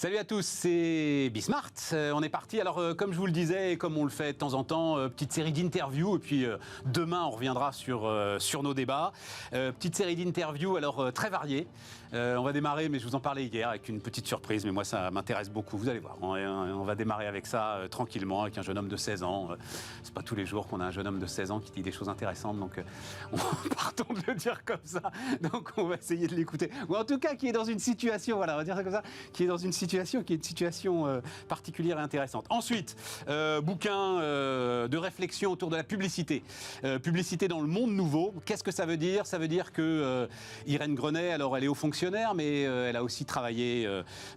Salut à tous, c'est Bismart. On est parti. Alors, comme je vous le disais, et comme on le fait de temps en temps, petite série d'interviews. Et puis, demain, on reviendra sur nos débats. Petite série d'interviews, alors très variée. On va démarrer, mais je vous en parlais hier, avec une petite surprise. Mais moi, ça m'intéresse beaucoup. Vous allez voir. On va démarrer avec ça tranquillement, avec un jeune homme de 16 ans. C'est pas tous les jours qu'on a un jeune homme de 16 ans qui dit des choses intéressantes. Donc, partons de le dire comme ça. Donc, on va essayer de l'écouter. Ou en tout cas, qui est dans une situation, voilà, on va dire ça comme ça, qui est dans une situation particulière et intéressante. Ensuite, bouquin de réflexion autour de la publicité. Publicité dans le monde nouveau. Qu'est-ce que ça veut dire? Ça veut dire que Irène Grenet, alors elle est haut fonctionnaire, mais elle a aussi travaillé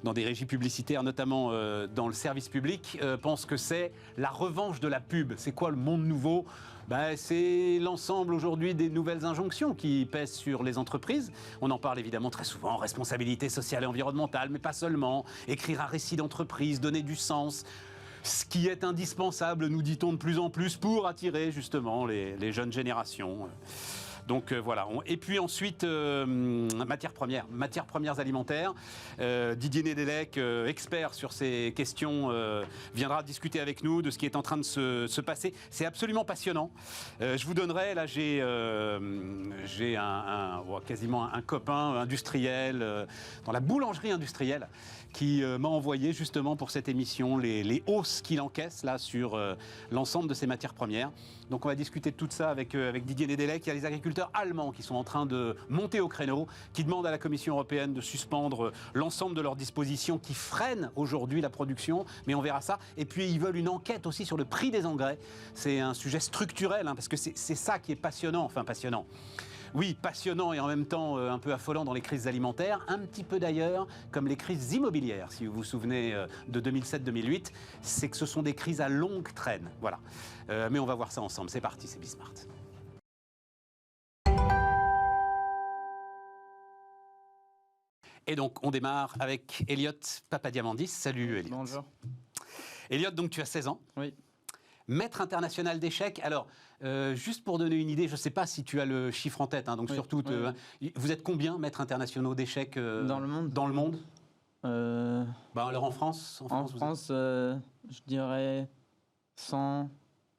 dans des régies publicitaires, notamment dans le service public, pense que c'est la revanche de la pub. C'est quoi le monde nouveau? C'est l'ensemble aujourd'hui des nouvelles injonctions qui pèsent sur les entreprises. On en parle évidemment très souvent, responsabilité sociale et environnementale, mais pas seulement. Écrire un récit d'entreprise, donner du sens. Ce qui est indispensable, nous dit-on de plus en plus, pour attirer justement les jeunes générations. Donc voilà. Et puis ensuite, matières premières alimentaires. Didier Nedelec, expert sur ces questions, viendra discuter avec nous de ce qui est en train de se passer. C'est absolument passionnant. Je vous donnerai, là j'ai quasiment un copain industriel dans la boulangerie industrielle qui m'a envoyé justement pour cette émission les hausses qu'il encaisse là sur l'ensemble de ces matières premières. Donc on va discuter de tout ça avec Didier Nedelec. Il y a les agriculteurs allemands qui sont en train de monter au créneau, qui demandent à la Commission européenne de suspendre l'ensemble de leurs dispositions qui freinent aujourd'hui la production, mais on verra ça. Et puis ils veulent une enquête aussi sur le prix des engrais. C'est un sujet structurel, parce que c'est ça qui est passionnant, enfin passionnant. Oui, passionnant et en même temps un peu affolant dans les crises alimentaires, un petit peu d'ailleurs comme les crises immobilières, si vous vous souvenez de 2007-2008, c'est que ce sont des crises à longue traîne. Voilà. Mais on va voir ça ensemble. C'est parti, c'est Bismart. Et donc, on démarre avec Elliot Papadiamandis. Salut Elliot. Bonjour. Elliot, donc tu as 16 ans. Oui. Maître international d'échecs. Alors, juste pour donner une idée, je ne sais pas si tu as le chiffre en tête, donc oui, surtout, oui. Vous êtes combien maîtres internationaux d'échecs dans le monde? Dans le monde alors en France En France, je dirais 100.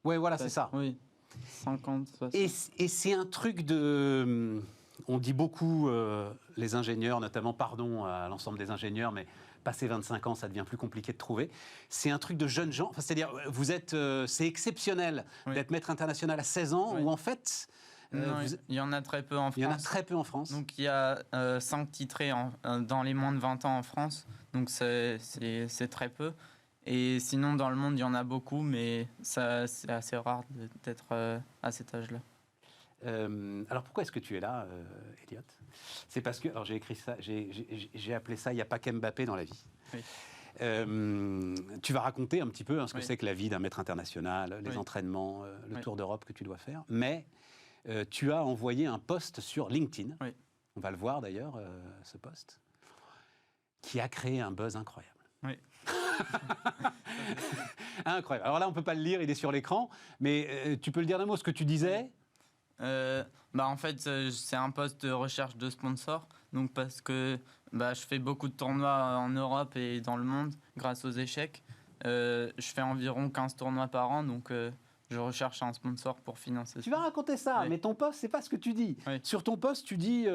Ouais, voilà, c'est ça. Oui, 50, 60. Et c'est un truc de... On dit beaucoup, les ingénieurs, notamment, pardon à l'ensemble des ingénieurs, mais passé 25 ans, ça devient plus compliqué de trouver. C'est un truc de jeunes gens. Enfin, c'est-à-dire, vous êtes, c'est exceptionnel d'être maître international à 16 ans, ou en fait... il y en a très peu en France. Il y en a très peu en France. Donc il y a 5 titrés dans les moins de 20 ans en France. Donc c'est très peu. Et sinon, dans le monde, il y en a beaucoup, mais c'est assez rare d'être à cet âge-là. Alors pourquoi est-ce que tu es là, Elliot? C'est parce que, alors j'ai écrit ça, j'ai appelé ça « Il n'y a pas qu'Mbappé dans la vie ». Oui. Tu vas raconter un petit peu ce que c'est que la vie d'un maître international, les entraînements, le tour d'Europe que tu dois faire. Mais tu as envoyé un post sur LinkedIn, on va le voir d'ailleurs, ce post, qui a créé un buzz incroyable. Oui. Incroyable. Alors là, on ne peut pas le lire, il est sur l'écran, mais tu peux le dire d'un mot, ce que tu disais? En fait, c'est un poste de recherche de sponsors. Donc parce que je fais beaucoup de tournois en Europe et dans le monde grâce aux échecs. Je fais environ 15 tournois par an, donc je recherche un sponsor pour financer ça. Tu vas raconter ça, mais ton poste, c'est pas ce que tu dis. Oui. Sur ton poste, tu dis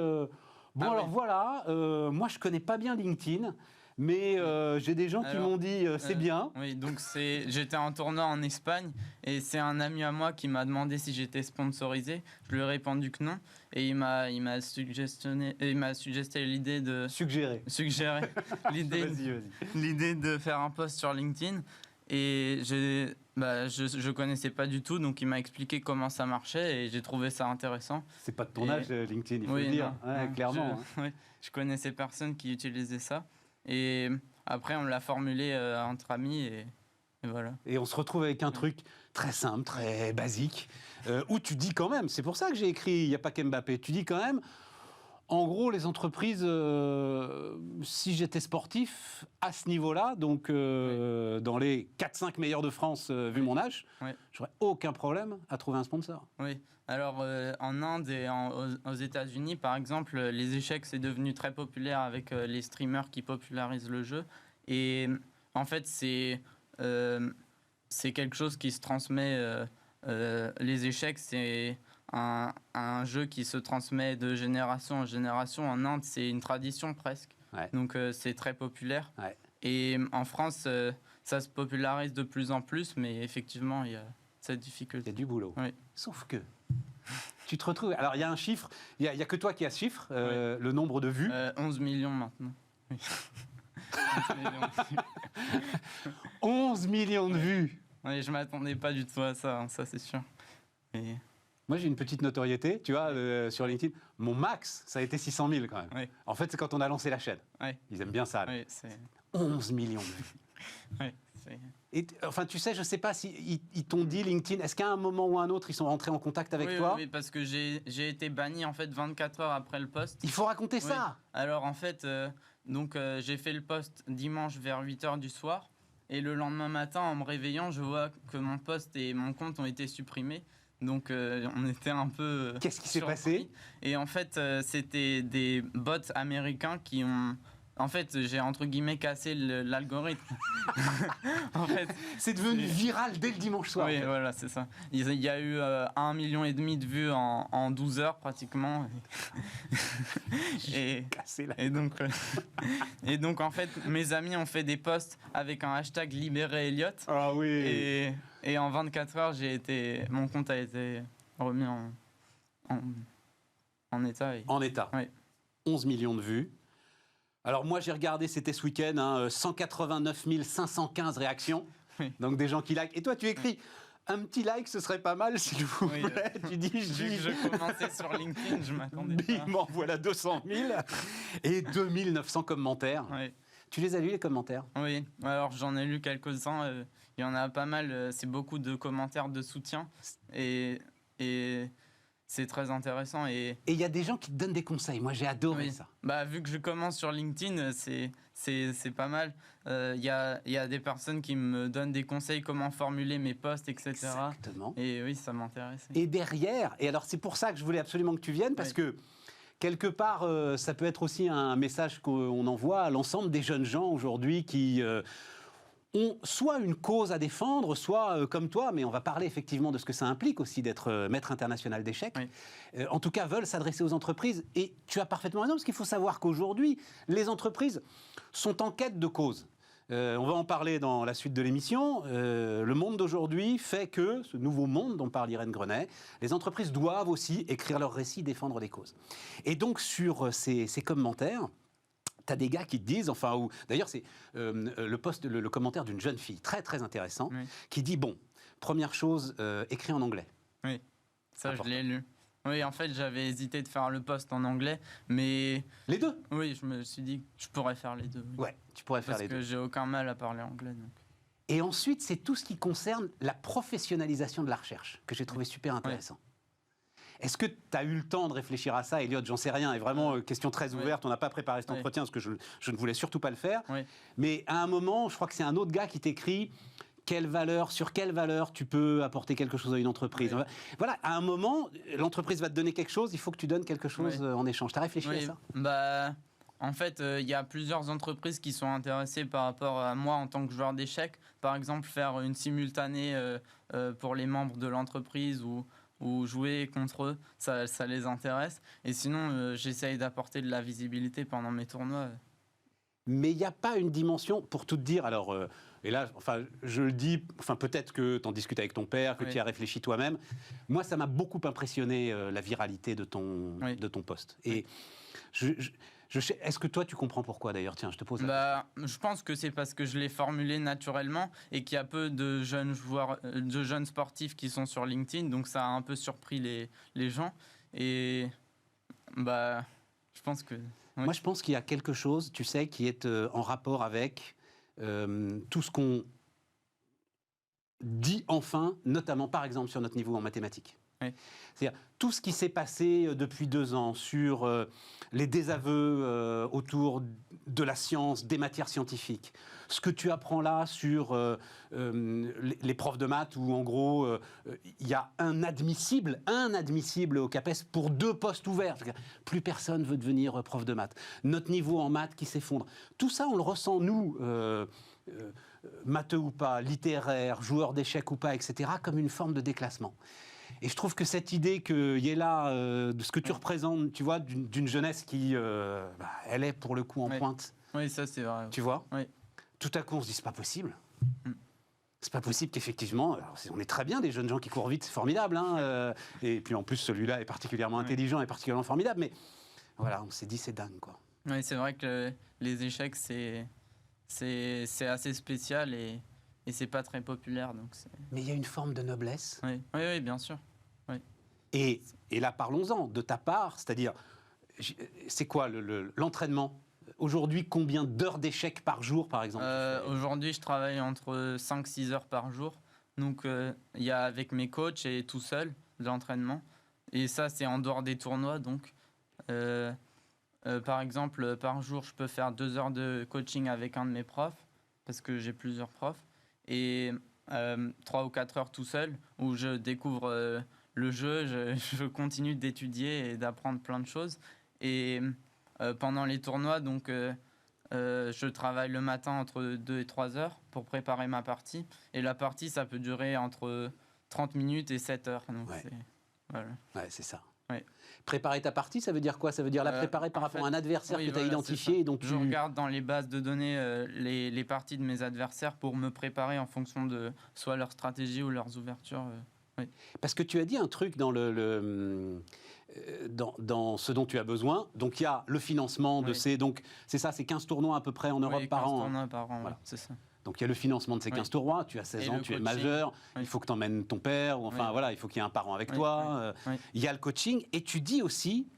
voilà, moi je connais pas bien LinkedIn. Mais j'ai des gens qui m'ont dit c'est bien. Oui, donc j'étais en tournoi en Espagne et c'est un ami à moi qui m'a demandé si j'étais sponsorisé. Je lui ai répondu que non et il m'a suggéré l'idée de suggérer l'idée de faire un post sur LinkedIn et je connaissais pas du tout, donc il m'a expliqué comment ça marchait et j'ai trouvé ça intéressant. C'est pas de ton âge LinkedIn, il faut le dire, clairement. Je connaissais personne qui utilisait ça. Et après, on l'a formulé entre amis et voilà. Et on se retrouve avec un truc très simple, très basique, où tu dis quand même, c'est pour ça que j'ai écrit « Il n'y a pas qu'Mbappé », tu dis quand même, en gros, les entreprises, si j'étais sportif, à ce niveau-là, donc dans les 4-5 meilleurs de France, vu mon âge, j'aurais aucun problème à trouver un sponsor. Oui, alors en Inde et aux États-Unis, par exemple, les échecs, c'est devenu très populaire avec les streamers qui popularisent le jeu. Et en fait, c'est quelque chose qui se transmet. Les échecs, c'est un jeu qui se transmet de génération en génération. En Inde, c'est une tradition presque. Ouais. Donc, c'est très populaire. Ouais. Et en France, ça se popularise de plus en plus, mais effectivement, il y a cette Il y difficulté. a du boulot. Oui. Sauf que tu te retrouves. Alors, il y a un chiffre, il y a que toi qui as ce chiffre, le nombre de vues. 11 millions maintenant. Oui. 11 millions. 11 millions de vues. Oui, je m'attendais pas du tout à ça, hein, ça c'est sûr. Et... Moi, j'ai une petite notoriété, tu vois, sur LinkedIn. Mon max, ça a été 600 000 quand même. Oui. En fait, c'est quand on a lancé la chaîne. Oui. Ils aiment bien ça. Oui, c'est... 11 millions de vues. Oui, c'est... Et enfin, tu sais, je sais pas si ils t'ont dit LinkedIn. Est-ce qu'à un moment ou un autre, ils sont rentrés en contact avec oui, toi? Oui, parce que j'ai été banni en fait 24 heures après le post. Il faut raconter ça. Alors en fait, j'ai fait le post dimanche vers 8h du soir. Et le lendemain matin, en me réveillant, je vois que mon post et mon compte ont été supprimés. Donc on était un peu... Qu'est-ce qui s'est surpris. passé? Et en fait, c'était des bots américains qui ont... En fait, j'ai entre guillemets cassé l'algorithme. En fait, c'est devenu viral dès le dimanche soir. Oui, en fait. voilà, c'est ça. Il y a eu 1,5 million de vues en 12 heures pratiquement. Cassé la... et donc, en fait, mes amis ont fait des posts avec un hashtag libéré Elliot. Ah oui. Et en 24 heures, mon compte a été remis en état. En état. Oui. 11 millions de vues. Alors moi j'ai regardé, c'était ce week-end, hein, 189 515 réactions, Oui. Donc des gens qui like. Et toi tu écris, un petit like ce serait pas mal s'il vous plaît. Tu dis, vu que je commençais sur LinkedIn, je m'attendais pas. Bim, voilà 200 000 et 2900 commentaires. Oui. Tu les as lus les commentaires? Oui, alors j'en ai lu quelques-uns, il y en a pas mal, c'est beaucoup de commentaires de soutien et c'est très intéressant. Et il y a des gens qui te donnent des conseils, moi j'ai adoré ça. Bah, vu que je commence sur LinkedIn, c'est pas mal. Il y a des personnes qui me donnent des conseils, comment formuler mes posts, etc. Exactement. Et oui, ça m'intéresse. Et derrière, et alors c'est pour ça que je voulais absolument que tu viennes, parce que quelque part, ça peut être aussi un message qu'on envoie à l'ensemble des jeunes gens aujourd'hui qui ont soit une cause à défendre, soit comme toi, mais on va parler effectivement de ce que ça implique aussi d'être maître international d'échecs, en tout cas veulent s'adresser aux entreprises. Et tu as parfaitement raison, parce qu'il faut savoir qu'aujourd'hui, les entreprises sont en quête de cause. On va en parler dans la suite de l'émission. Le monde d'aujourd'hui fait que, ce nouveau monde dont parle Irène Grenet, les entreprises doivent aussi écrire leurs récits, défendre des causes. Et donc sur ces commentaires, tu as des gars qui te disent, enfin, d'ailleurs c'est le commentaire d'une jeune fille très très intéressant, qui dit, bon, première chose, écrit en anglais. Oui, ça important. Je l'ai lu. Oui, en fait, j'avais hésité de faire le post en anglais, mais... Les deux? Oui, je me suis dit que je pourrais faire les deux. Oui. Ouais, tu pourrais faire les deux. Parce que j'ai aucun mal à parler anglais. Donc. Et ensuite, c'est tout ce qui concerne la professionnalisation de la recherche, que j'ai trouvé super intéressant. Est-ce que tu as eu le temps de réfléchir à ça, Elliot? J'en sais rien, et vraiment, question très ouverte, on n'a pas préparé cet entretien, parce que je ne voulais surtout pas le faire. Mais à un moment, je crois que c'est un autre gars qui t'écrit... sur quelle valeur tu peux apporter quelque chose à une entreprise. Voilà, à un moment, l'entreprise va te donner quelque chose, il faut que tu donnes quelque chose en échange. Tu as réfléchi à ça? Bah, en fait, il y a plusieurs entreprises qui sont intéressées par rapport à moi en tant que joueur d'échecs. Par exemple, faire une simultanée pour les membres de l'entreprise ou jouer contre eux, ça les intéresse. Et sinon, j'essaye d'apporter de la visibilité pendant mes tournois. Mais il n'y a pas une dimension, pour tout te dire, alors... Et là, enfin, je le dis, enfin, peut-être que tu en discutes avec ton père, que tu y as réfléchi toi-même. Moi, ça m'a beaucoup impressionné, la viralité de ton post. Et est-ce que toi, tu comprends pourquoi, d'ailleurs? Tiens, je te pose la question. Je pense que c'est parce que je l'ai formulé naturellement et qu'il y a peu de jeunes joueurs, de jeunes sportifs qui sont sur LinkedIn. Donc, ça a un peu surpris les gens. Et je pense que... Moi, je pense qu'il y a quelque chose, tu sais, qui est en rapport avec... tout ce qu'on dit enfin, notamment par exemple sur notre niveau en mathématiques. Oui. C'est-à-dire, tout ce qui s'est passé depuis 2 ans sur les désaveux autour de la science, des matières scientifiques, ce que tu apprends là sur les profs de maths, où en gros, il y a un admissible au CAPES pour 2 postes ouverts. Plus personne veut devenir prof de maths. Notre niveau en maths qui s'effondre. Tout ça, on le ressent, nous, matheux ou pas, littéraires, joueurs d'échecs ou pas, etc., comme une forme de déclassement. Et je trouve que cette idée qu'il y ait là, de ce que tu représentes, tu vois, d'une jeunesse qui, elle est pour le coup en pointe. Oui, ça c'est vrai. Tu vois. Oui. Tout à coup, on se dit, c'est pas possible. C'est pas possible qu'effectivement, on est très bien des jeunes gens qui courent vite, c'est formidable. Hein, et puis en plus, celui-là est particulièrement intelligent et particulièrement formidable. Mais voilà, on s'est dit, c'est dingue, quoi. Oui, c'est vrai que les échecs, c'est assez spécial et c'est pas très populaire. Donc mais il y a une forme de noblesse. Oui, bien sûr. Oui. Et là, parlons-en de ta part, c'est-à-dire, c'est quoi l'entraînement ? Aujourd'hui, combien d'heures d'échecs par jour, par exemple ? Aujourd'hui, je travaille entre 5-6 heures par jour. Donc, il y a avec mes coachs et tout seul de l'entraînement. Et ça, c'est en dehors des tournois. Donc, par exemple, par jour, je peux faire 2 heures de coaching avec un de mes profs, parce que j'ai plusieurs profs. Et 3 ou 4 heures tout seul, où je découvre le jeu, je continue d'étudier et d'apprendre plein de choses. Et pendant les tournois, donc, je travaille le matin entre 2 et 3 heures pour préparer ma partie. Et la partie, ça peut durer entre 30 minutes et 7 heures. Donc voilà. Ouais, c'est ça. Ouais. Préparer ta partie, ça veut dire quoi ? Ça veut dire la préparer par rapport à un adversaire que tu as identifié et donc Je regarde dans les bases de données les parties de mes adversaires pour me préparer en fonction de soit leur stratégie ou leurs ouvertures. Oui. Parce que tu as dit un truc dans dans ce dont tu as besoin. Donc il y a le financement de ces... Donc c'est ça, c'est 15 tournois à peu près en Europe par an. 15 tournois par an, voilà. c'est ça. Donc il y a le financement de ces 15 tournois, tu as 16 ans, tu es majeur, il faut que tu emmènes ton père, ou enfin voilà, il faut qu'il y ait un parent avec toi. Il y a le coaching, et tu dis aussi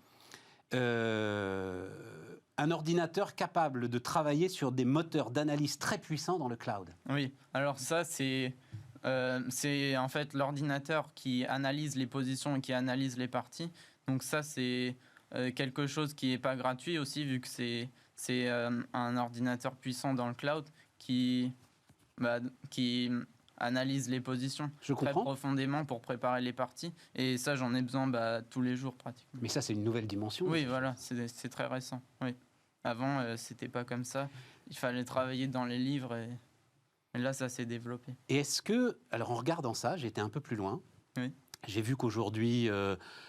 un ordinateur capable de travailler sur des moteurs d'analyse très puissants dans le cloud. Oui, alors ça c'est en fait l'ordinateur qui analyse les positions et qui analyse les parties. Donc ça c'est quelque chose qui n'est pas gratuit aussi, vu que c'est un ordinateur puissant dans le cloud qui analyse les positions très profondément pour préparer les parties. Et ça, j'en ai besoin tous les jours pratiquement. Mais ça, c'est une nouvelle dimension. Oui, voilà, c'est très récent. Oui. Avant, c'était pas comme ça. Il fallait travailler dans les livres et là, ça s'est développé. Et est-ce que, alors en regardant ça, j'ai été un peu plus loin. Oui. J'ai vu qu'aujourd'hui,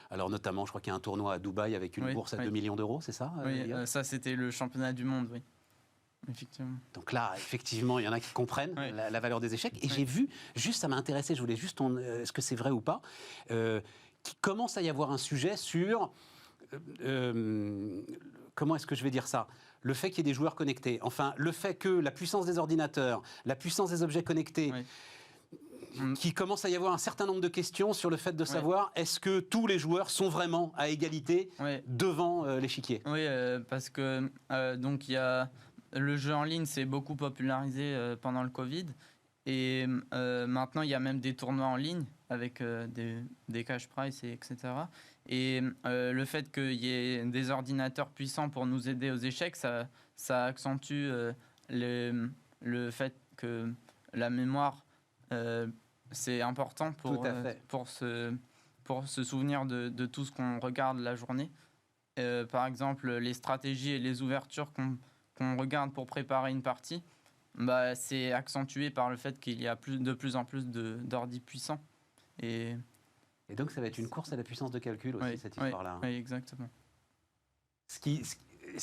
alors notamment, je crois qu'il y a un tournoi à Dubaï avec une bourse à 2 millions d'euros, c'est ça ? Oui, ça, c'était le championnat du monde, oui. Effectivement. Donc là, effectivement, il y en a qui comprennent la valeur des échecs. Et j'ai vu, juste ça m'a intéressé, je voulais juste, est-ce que c'est vrai ou pas, qu'il commence à y avoir un sujet sur, comment est-ce que je vais dire ça ? Le fait qu'il y ait des joueurs connectés. Enfin, le fait que la puissance des ordinateurs, la puissance des objets connectés, qui commence à y avoir un certain nombre de questions sur le fait de savoir est-ce que tous les joueurs sont vraiment à égalité devant l'échiquier ? Oui, parce que donc il y a... Le jeu en ligne s'est beaucoup popularisé pendant le Covid et maintenant il y a même des tournois en ligne avec des cash prize etc. Et le fait qu'il y ait des ordinateurs puissants pour nous aider aux échecs, ça accentue le fait que la mémoire c'est important pour se souvenir de tout ce qu'on regarde la journée. Par exemple, les stratégies et les ouvertures qu'on regarde pour préparer une partie, c'est accentué par le fait qu'il y a de plus en plus d'ordi puissants. Et donc, ça va être une course à la puissance de calcul aussi, cette histoire-là. Oui, exactement. Ce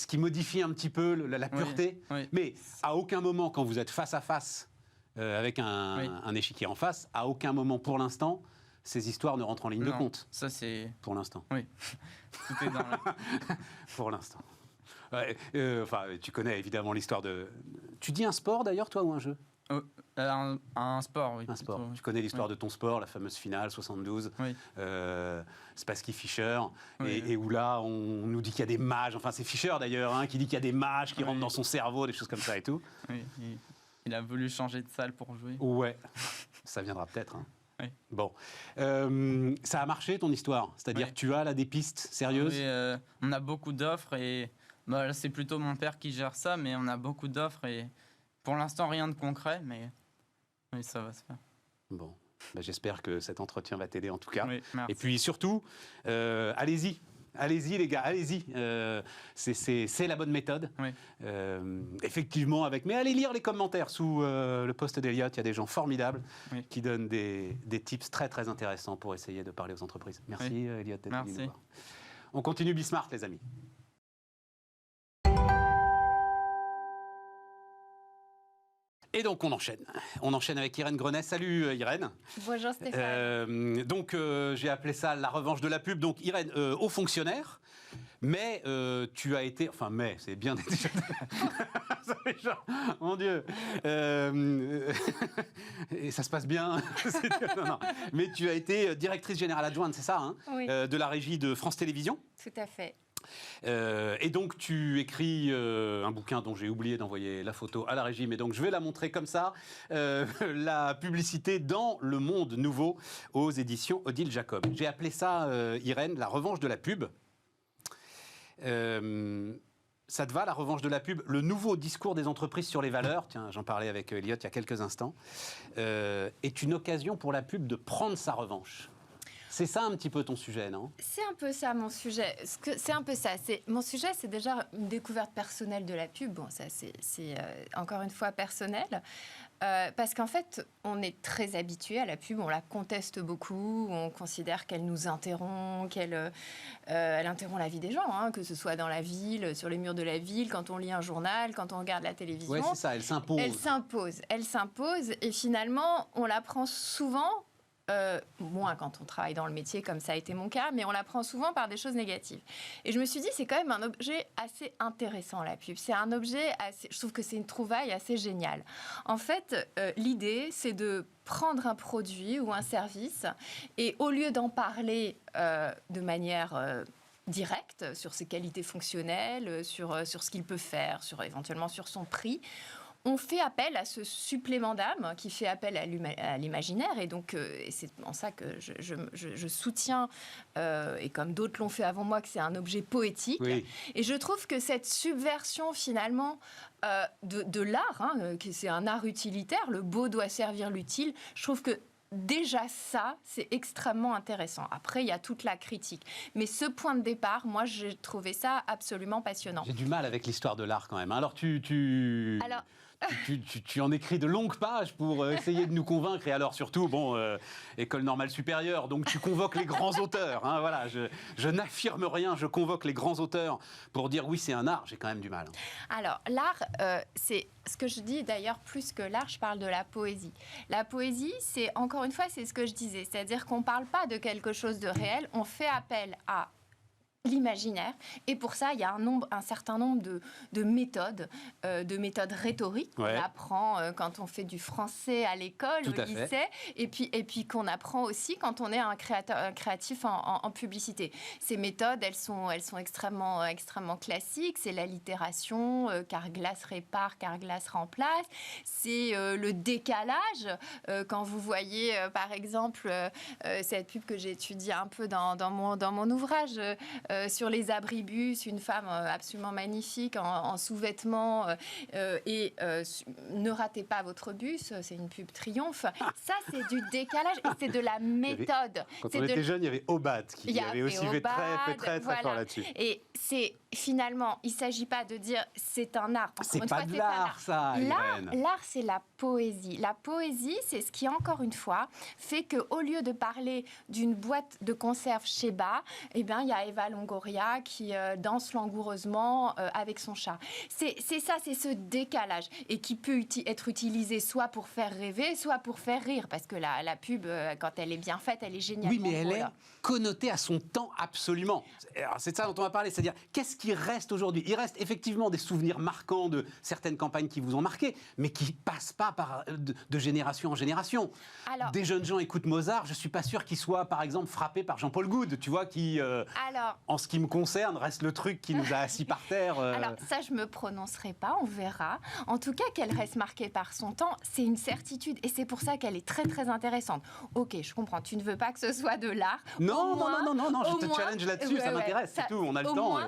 qui modifie un petit peu la pureté. Mais à aucun moment, quand vous êtes face à face avec un échiquier en face, à aucun moment, pour l'instant, ces histoires ne rentrent en ligne de compte. Ça, c'est... Pour l'instant. Oui. Tout est dans la... Pour l'instant. Enfin, tu connais évidemment l'histoire de... Tu dis un sport d'ailleurs, toi, ou un jeu ? Un sport, oui. Un sport. Tu connais l'histoire de ton sport, la fameuse finale 72, Spassky Fischer, et où là, on nous dit qu'il y a des mages, enfin c'est Fischer d'ailleurs, qui dit qu'il y a des mages qui rentrent dans son cerveau, des choses comme ça et tout. Oui, il a voulu changer de salle pour jouer. Ouais, ça viendra peut-être. Oui. Bon. Ça a marché, ton histoire? C'est-à-dire Oui. que tu as là des pistes sérieuses? Oui, on a beaucoup d'offres et là, c'est plutôt mon père qui gère ça, mais on a beaucoup d'offres et pour l'instant, rien de concret, mais oui, ça va se faire. Bon. Ben, j'espère que cet entretien va t'aider en tout cas. Oui, merci. Et puis surtout, allez-y. Allez-y les gars, allez-y. C'est la bonne méthode. Oui. Effectivement, mais allez lire les commentaires sous le post d'Eliott. Il y a des gens formidables qui donnent des tips très très intéressants pour essayer de parler aux entreprises. Merci Eliott d'être venu nous voir. On continue Bismart les amis. Et donc on enchaîne avec Irène Grenet. Salut Irène. Bonjour Stéphane. Donc j'ai appelé ça la revanche de la pub. Donc Irène, haut fonctionnaire, mais tu as été, enfin mais c'est bien déjà. Mon Dieu. Et ça se passe bien. Non. Mais tu as été directrice générale adjointe, c'est ça, hein, oui. De la régie de France Télévisions. Tout à fait. Et donc tu écris un bouquin dont j'ai oublié d'envoyer la photo à la régie, mais donc je vais la montrer comme ça, la publicité dans le monde nouveau aux éditions Odile Jacob. J'ai appelé ça, Irène, la revanche de la pub. Ça te va, la revanche de la pub? Le nouveau discours des entreprises sur les valeurs, tiens, j'en parlais avec Eliott il y a quelques instants, est une occasion pour la pub de prendre sa revanche. C'est ça un petit peu ton sujet, non? C'est un peu ça mon sujet. C'est un peu ça. Mon sujet, c'est déjà une découverte personnelle de la pub. Bon, ça, c'est encore une fois personnel. Parce qu'en fait, on est très habitué à la pub, on la conteste beaucoup, on considère qu'elle nous interrompt, qu'elle interrompt la vie des gens, hein, que ce soit dans la ville, sur les murs de la ville, quand on lit un journal, quand on regarde la télévision. Oui, c'est ça, elle s'impose. Elle s'impose, et finalement, on la prend souvent... moins quand on travaille dans le métier, comme ça a été mon cas, mais on la prend souvent par des choses négatives. Et je me suis dit, c'est quand même un objet assez intéressant, la pub. C'est un objet assez... Je trouve que c'est une trouvaille assez géniale. En fait, l'idée, c'est de prendre un produit ou un service, et au lieu d'en parler de manière... directe, sur ses qualités fonctionnelles, sur ce qu'il peut faire, éventuellement sur son prix, on fait appel à ce supplément d'âme qui fait appel à l'imaginaire. Et donc, c'est en ça que je soutiens, et comme d'autres l'ont fait avant moi, que c'est un objet poétique. Oui. Et je trouve que cette subversion, finalement, de l'art, hein, que c'est un art utilitaire, le beau doit servir l'utile, je trouve que déjà ça, c'est extrêmement intéressant. Après, il y a toute la critique. Mais ce point de départ, moi, j'ai trouvé ça absolument passionnant. J'ai du mal avec l'histoire de l'art quand même. Alors, tu en écris de longues pages pour essayer de nous convaincre. Et alors, surtout, École normale supérieure, donc tu convoques les grands auteurs. Hein, voilà, je n'affirme rien, je convoque les grands auteurs pour dire oui, c'est un art. J'ai quand même du mal. Alors, l'art, c'est ce que je dis d'ailleurs, plus que l'art, je parle de la poésie. La poésie, c'est, encore une fois, c'est ce que je disais. C'est-à-dire qu'on ne parle pas de quelque chose de réel, on fait appel à l'imaginaire. Et pour ça, il y a un certain nombre de méthodes rhétoriques qu'on apprend quand on fait du français à l'école, au lycée, et puis qu'on apprend aussi quand on est un créatif en publicité. Ces méthodes, elles sont extrêmement classiques. C'est l'allitération, car glace répare, car glace remplace. C'est le décalage. Quand vous voyez, par exemple, cette pub que j'ai étudiée un peu dans mon ouvrage, sur les abribus, une femme absolument magnifique en sous-vêtements et ne ratez pas votre bus, c'est une pub Triomphe. Ça, c'est du décalage et c'est de la méthode. Quand on était jeune, il y avait Obat qui avait aussi fait très fort là-dessus. Et c'est finalement, il ne s'agit pas de dire c'est un art. C'est pas de l'art, ça, Irène. L'art, c'est la poésie. La poésie, c'est ce qui, encore une fois, fait qu'au lieu de parler d'une boîte de conserve Sheba, eh bien, il y a Eva Longoria qui danse langoureusement avec son chat. C'est ça, c'est ce décalage. Et qui peut être utilisé soit pour faire rêver, soit pour faire rire. Parce que la pub, quand elle est bien faite, elle est géniale. Oui, mais elle est connotée à son temps, absolument. C'est de ça dont on va parler. C'est-à-dire, qu'est-ce qui reste aujourd'hui? Il reste effectivement des souvenirs marquants de certaines campagnes qui vous ont marqué, mais qui ne passent pas de génération en génération. Alors, des jeunes gens écoutent Mozart, je ne suis pas sûr qu'ils soient, par exemple, frappés par Jean-Paul Goude, tu vois, qui en ce qui me concerne, reste le truc qui nous a assis par terre. Alors ça, je me prononcerai pas, on verra. En tout cas, qu'elle reste marquée par son temps, c'est une certitude et c'est pour ça qu'elle est très très intéressante. Ok, je comprends, tu ne veux pas que ce soit de l'art. Non, je te challenge là-dessus, ça m'intéresse, c'est tout, on a le temps.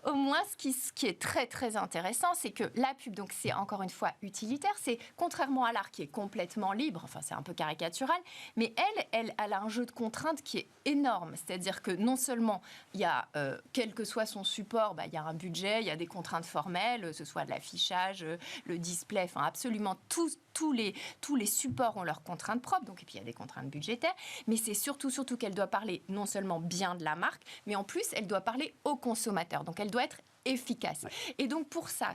Au moins, ce qui est très très intéressant, c'est que la pub, donc c'est encore une fois utilitaire, c'est contrairement à l'art qui est complètement libre, enfin c'est un peu caricatural, mais elle a un jeu de contraintes qui est énorme. C'est-à-dire que non seulement il y a, quel que soit son support, il y a un budget, il y a des contraintes formelles, que ce soit de l'affichage, le display, enfin absolument tous les supports ont leurs contraintes propres, donc, et puis il y a des contraintes budgétaires, mais c'est surtout qu'elle doit parler non seulement bien de la marque, mais en plus elle doit parler au consommateur, donc elle doit être efficace. Ouais. Et donc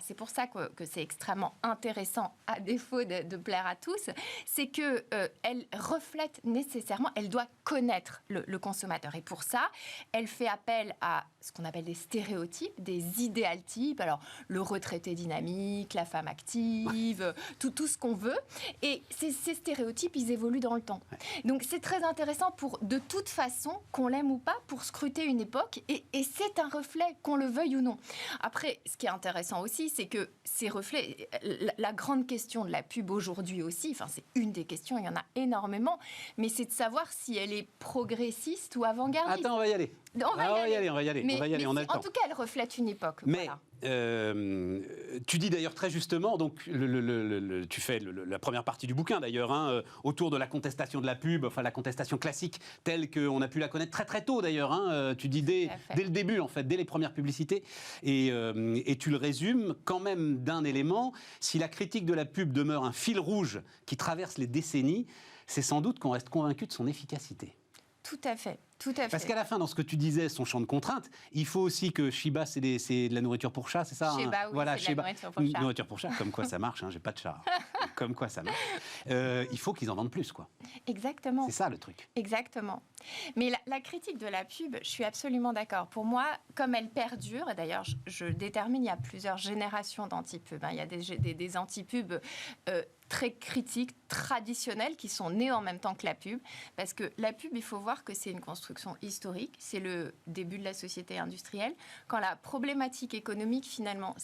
c'est pour ça que c'est extrêmement intéressant, à défaut de plaire à tous, c'est que elle reflète nécessairement, elle doit connaître le consommateur. Et pour ça, elle fait appel à ce qu'on appelle des stéréotypes, des idéaltypes, alors le retraité dynamique, la femme active, tout ce qu'on veut. Et ces stéréotypes, ils évoluent dans le temps. Ouais. Donc c'est très intéressant pour, de toute façon, qu'on l'aime ou pas, pour scruter une époque. Et c'est un reflet, qu'on le veuille ou non. Après, ce qui est intéressant aussi, c'est que ces reflets, la grande question de la pub aujourd'hui aussi, enfin c'est une des questions, il y en a énormément, mais c'est de savoir si elle est progressiste ou avant-gardiste. Attends, on va y aller. On va y aller, on a le temps. En tout cas, elle reflète une époque. Mais voilà. Tu dis d'ailleurs très justement, donc tu fais la première partie du bouquin d'ailleurs, autour de la contestation de la pub, enfin la contestation classique telle qu'on a pu la connaître très très tôt d'ailleurs. Tu dis dès le début en fait, dès les premières publicités, et tu le résumes quand même d'un élément. Si la critique de la pub demeure un fil rouge qui traverse les décennies, c'est sans doute qu'on reste convaincu de son efficacité. Tout à fait. Tout à fait. Parce qu'à la fin, dans ce que tu disais, son champ de contraintes, il faut aussi que Shiba, c'est de la nourriture pour chat, c'est ça Shiba, oui, voilà, c'est de la nourriture pour chat. Nourriture pour chat, comme quoi ça marche, j'ai pas de chat. Comme quoi ça marche. Il faut qu'ils en vendent plus, quoi. Exactement. C'est ça le truc. Exactement. Mais la critique de la pub, je suis absolument d'accord. Pour moi, comme elle perdure, et d'ailleurs, je détermine, il y a plusieurs générations d'anti-pubs. Il y a des anti-pubs très critiques, traditionnelles, qui sont nées en même temps que la pub. Parce que la pub, il faut voir que c'est une construction historique. C'est le début de la société industrielle. Quand la problématique économique, finalement,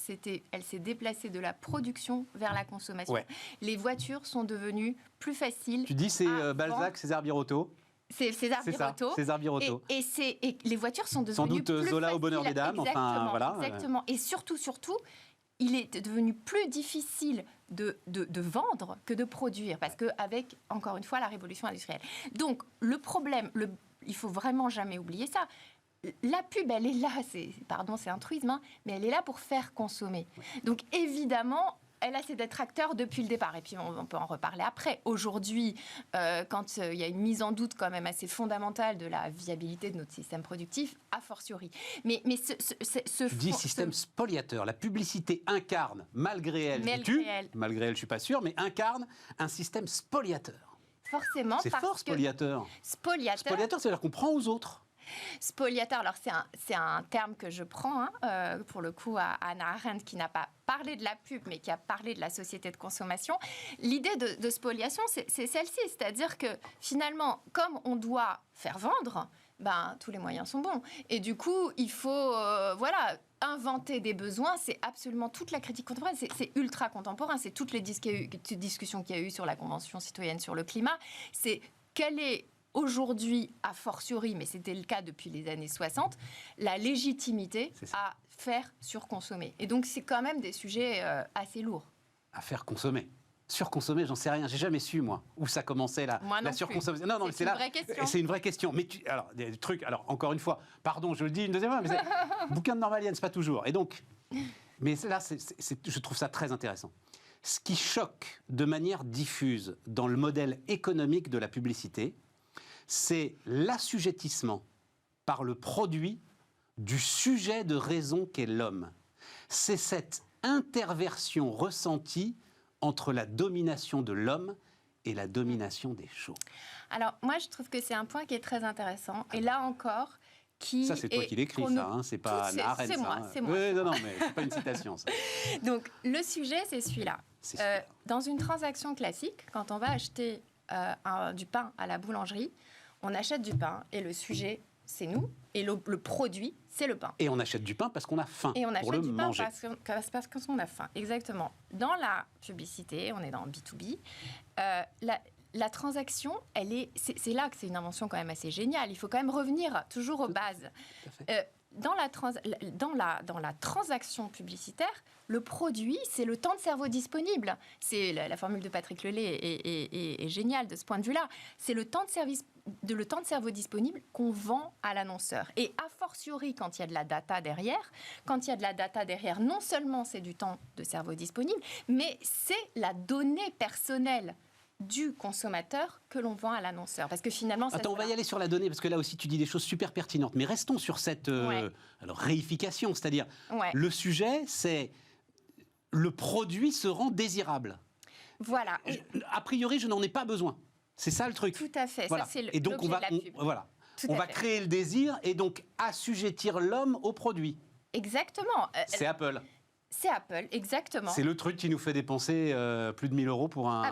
elle s'est déplacée de la production vers la consommation. Ouais. Les voitures sont devenues plus faciles. Tu dis c'est Balzac, César Birotteau. C'est César Birotteau. César Birotteau. Et les voitures sont devenues sans doute plus Zola faciles. Au bonheur des dames. Exactement, voilà. Exactement. Et surtout, il est devenu plus difficile de vendre que de produire, parce qu'avec, encore une fois, la révolution industrielle. Donc, le problème, il faut vraiment jamais oublier ça. La pub, elle est là, c'est un truisme, mais elle est là pour faire consommer. Donc, évidemment, elle a ses détracteurs depuis le départ. Et puis, on peut en reparler après. Aujourd'hui, quand il y a une mise en doute quand même assez fondamentale de la viabilité de notre système productif, a fortiori. Mais tu dis système spoliateur. La publicité incarne, malgré elle, malgré elle, je ne suis pas sûr, mais incarne un système spoliateur. Forcément, c'est fort, spoliateur. Spoliateur, c'est-à-dire qu'on prend aux autres. Spoliateur, alors c'est un terme que je prends, pour le coup, à Hannah Arendt, qui n'a pas parlé de la pub, mais qui a parlé de la société de consommation. L'idée de spoliation, c'est celle-ci, c'est-à-dire que finalement, comme on doit faire vendre, tous les moyens sont bons. Et du coup, il faut inventer des besoins. C'est absolument toute la critique contemporaine, c'est ultra contemporain, c'est toutes les discussions qu'il y a eu sur la Convention citoyenne sur le climat. C'est quelle est aujourd'hui, a fortiori, mais c'était le cas depuis les années 60, la légitimité à faire surconsommer. Et donc, c'est quand même des sujets assez lourds. À faire consommer. Surconsommer, j'en sais rien. J'ai jamais su, moi, où ça commençait la surconsommation. Non, c'est une vraie question. C'est une vraie question. Mais alors, des trucs. Alors, encore une fois, pardon, je le dis une deuxième fois, mais bouquin de Normalienne, c'est pas toujours. Et donc, mais là, je trouve ça très intéressant. Ce qui choque de manière diffuse dans le modèle économique de la publicité, c'est l'assujettissement par le produit du sujet de raison qu'est l'homme. C'est cette interversion ressentie entre la domination de l'homme et la domination des choses. Alors, moi, je trouve que c'est un point qui est très intéressant. Et là encore, ça, c'est toi qui l'écris, ça, c'est pas Hannah Arendt. C'est moi. Oui, non, mais c'est pas une citation, ça. Donc, le sujet, c'est celui-là. Dans une transaction classique, quand on va acheter du pain à la boulangerie, on achète du pain et le sujet, c'est nous. Et le produit, c'est le pain. Et on achète du pain parce qu'on a faim. Et on pour achète le du pain manger. parce qu'on a faim. Exactement. Dans la publicité, on est dans B2B, la transaction, c'est là que c'est une invention quand même assez géniale. Il faut quand même revenir toujours aux bases. Dans la transaction publicitaire, le produit, c'est le temps de cerveau disponible. C'est la formule de Patrick Lelay est géniale de ce point de vue-là. C'est le temps de cerveau disponible qu'on vend à l'annonceur. Et a fortiori, quand il y a de la data derrière, non seulement c'est du temps de cerveau disponible, mais c'est la donnée personnelle du consommateur que l'on vend à l'annonceur. Parce que finalement... Attends, on va y aller sur la donnée, parce que là aussi tu dis des choses super pertinentes. Mais restons sur cette réification, c'est-à-dire le sujet, c'est le produit se rend désirable. Voilà. A priori, je n'en ai pas besoin. C'est ça le truc. Tout à fait. Voilà. Ça, c'est et donc l'objet de la pub. On va créer le désir et donc assujettir l'homme au produit. Exactement. C'est Apple. C'est Apple, exactement. C'est le truc qui nous fait dépenser plus de 1 000 euros pour un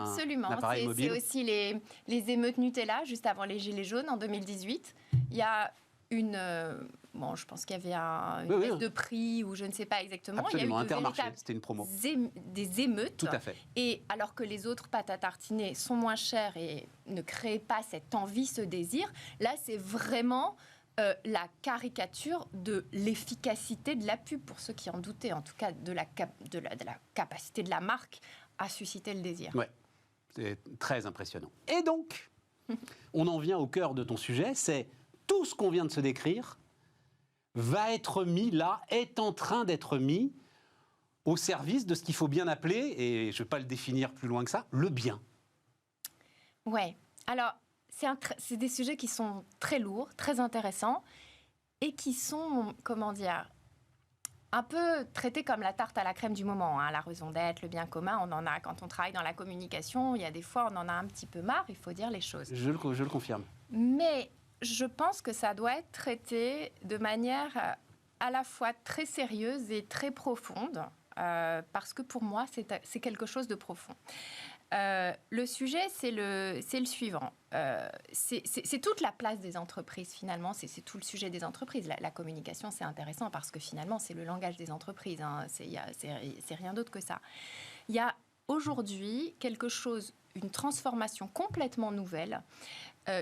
appareil mobile. C'est aussi les émeutes Nutella, juste avant les Gilets jaunes, en 2018. Il y a je pense qu'il y avait une baisse de prix, ou je ne sais pas exactement. Absolument, il y a eu Intermarché, c'était une promo. des émeutes. Tout à fait. Et alors que les autres pâtes à tartiner sont moins chères et ne créent pas cette envie, ce désir, là, c'est vraiment... la caricature de l'efficacité de la pub, pour ceux qui en doutaient, en tout cas de la capacité de la marque à susciter le désir. Ouais, c'est très impressionnant. Et donc, on en vient au cœur de ton sujet, c'est tout ce qu'on vient de se décrire va être mis là, est en train d'être mis au service de ce qu'il faut bien appeler, et je ne vais pas le définir plus loin que ça, le bien. Ouais, alors... C'est des sujets qui sont très lourds, très intéressants et qui sont, un peu traités comme la tarte à la crème du moment. La raison d'être, le bien commun, on en a, quand on travaille dans la communication, il y a des fois, on en a un petit peu marre, il faut dire les choses. Je le confirme. Mais je pense que ça doit être traité de manière à la fois très sérieuse et très profonde, parce que pour moi, c'est quelque chose de profond. Le sujet, c'est le suivant. C'est toute la place des entreprises, finalement. C'est tout le sujet des entreprises. La communication, c'est intéressant parce que, finalement, c'est le langage des entreprises. C'est rien d'autre que ça. Il y a aujourd'hui quelque chose, une transformation complètement nouvelle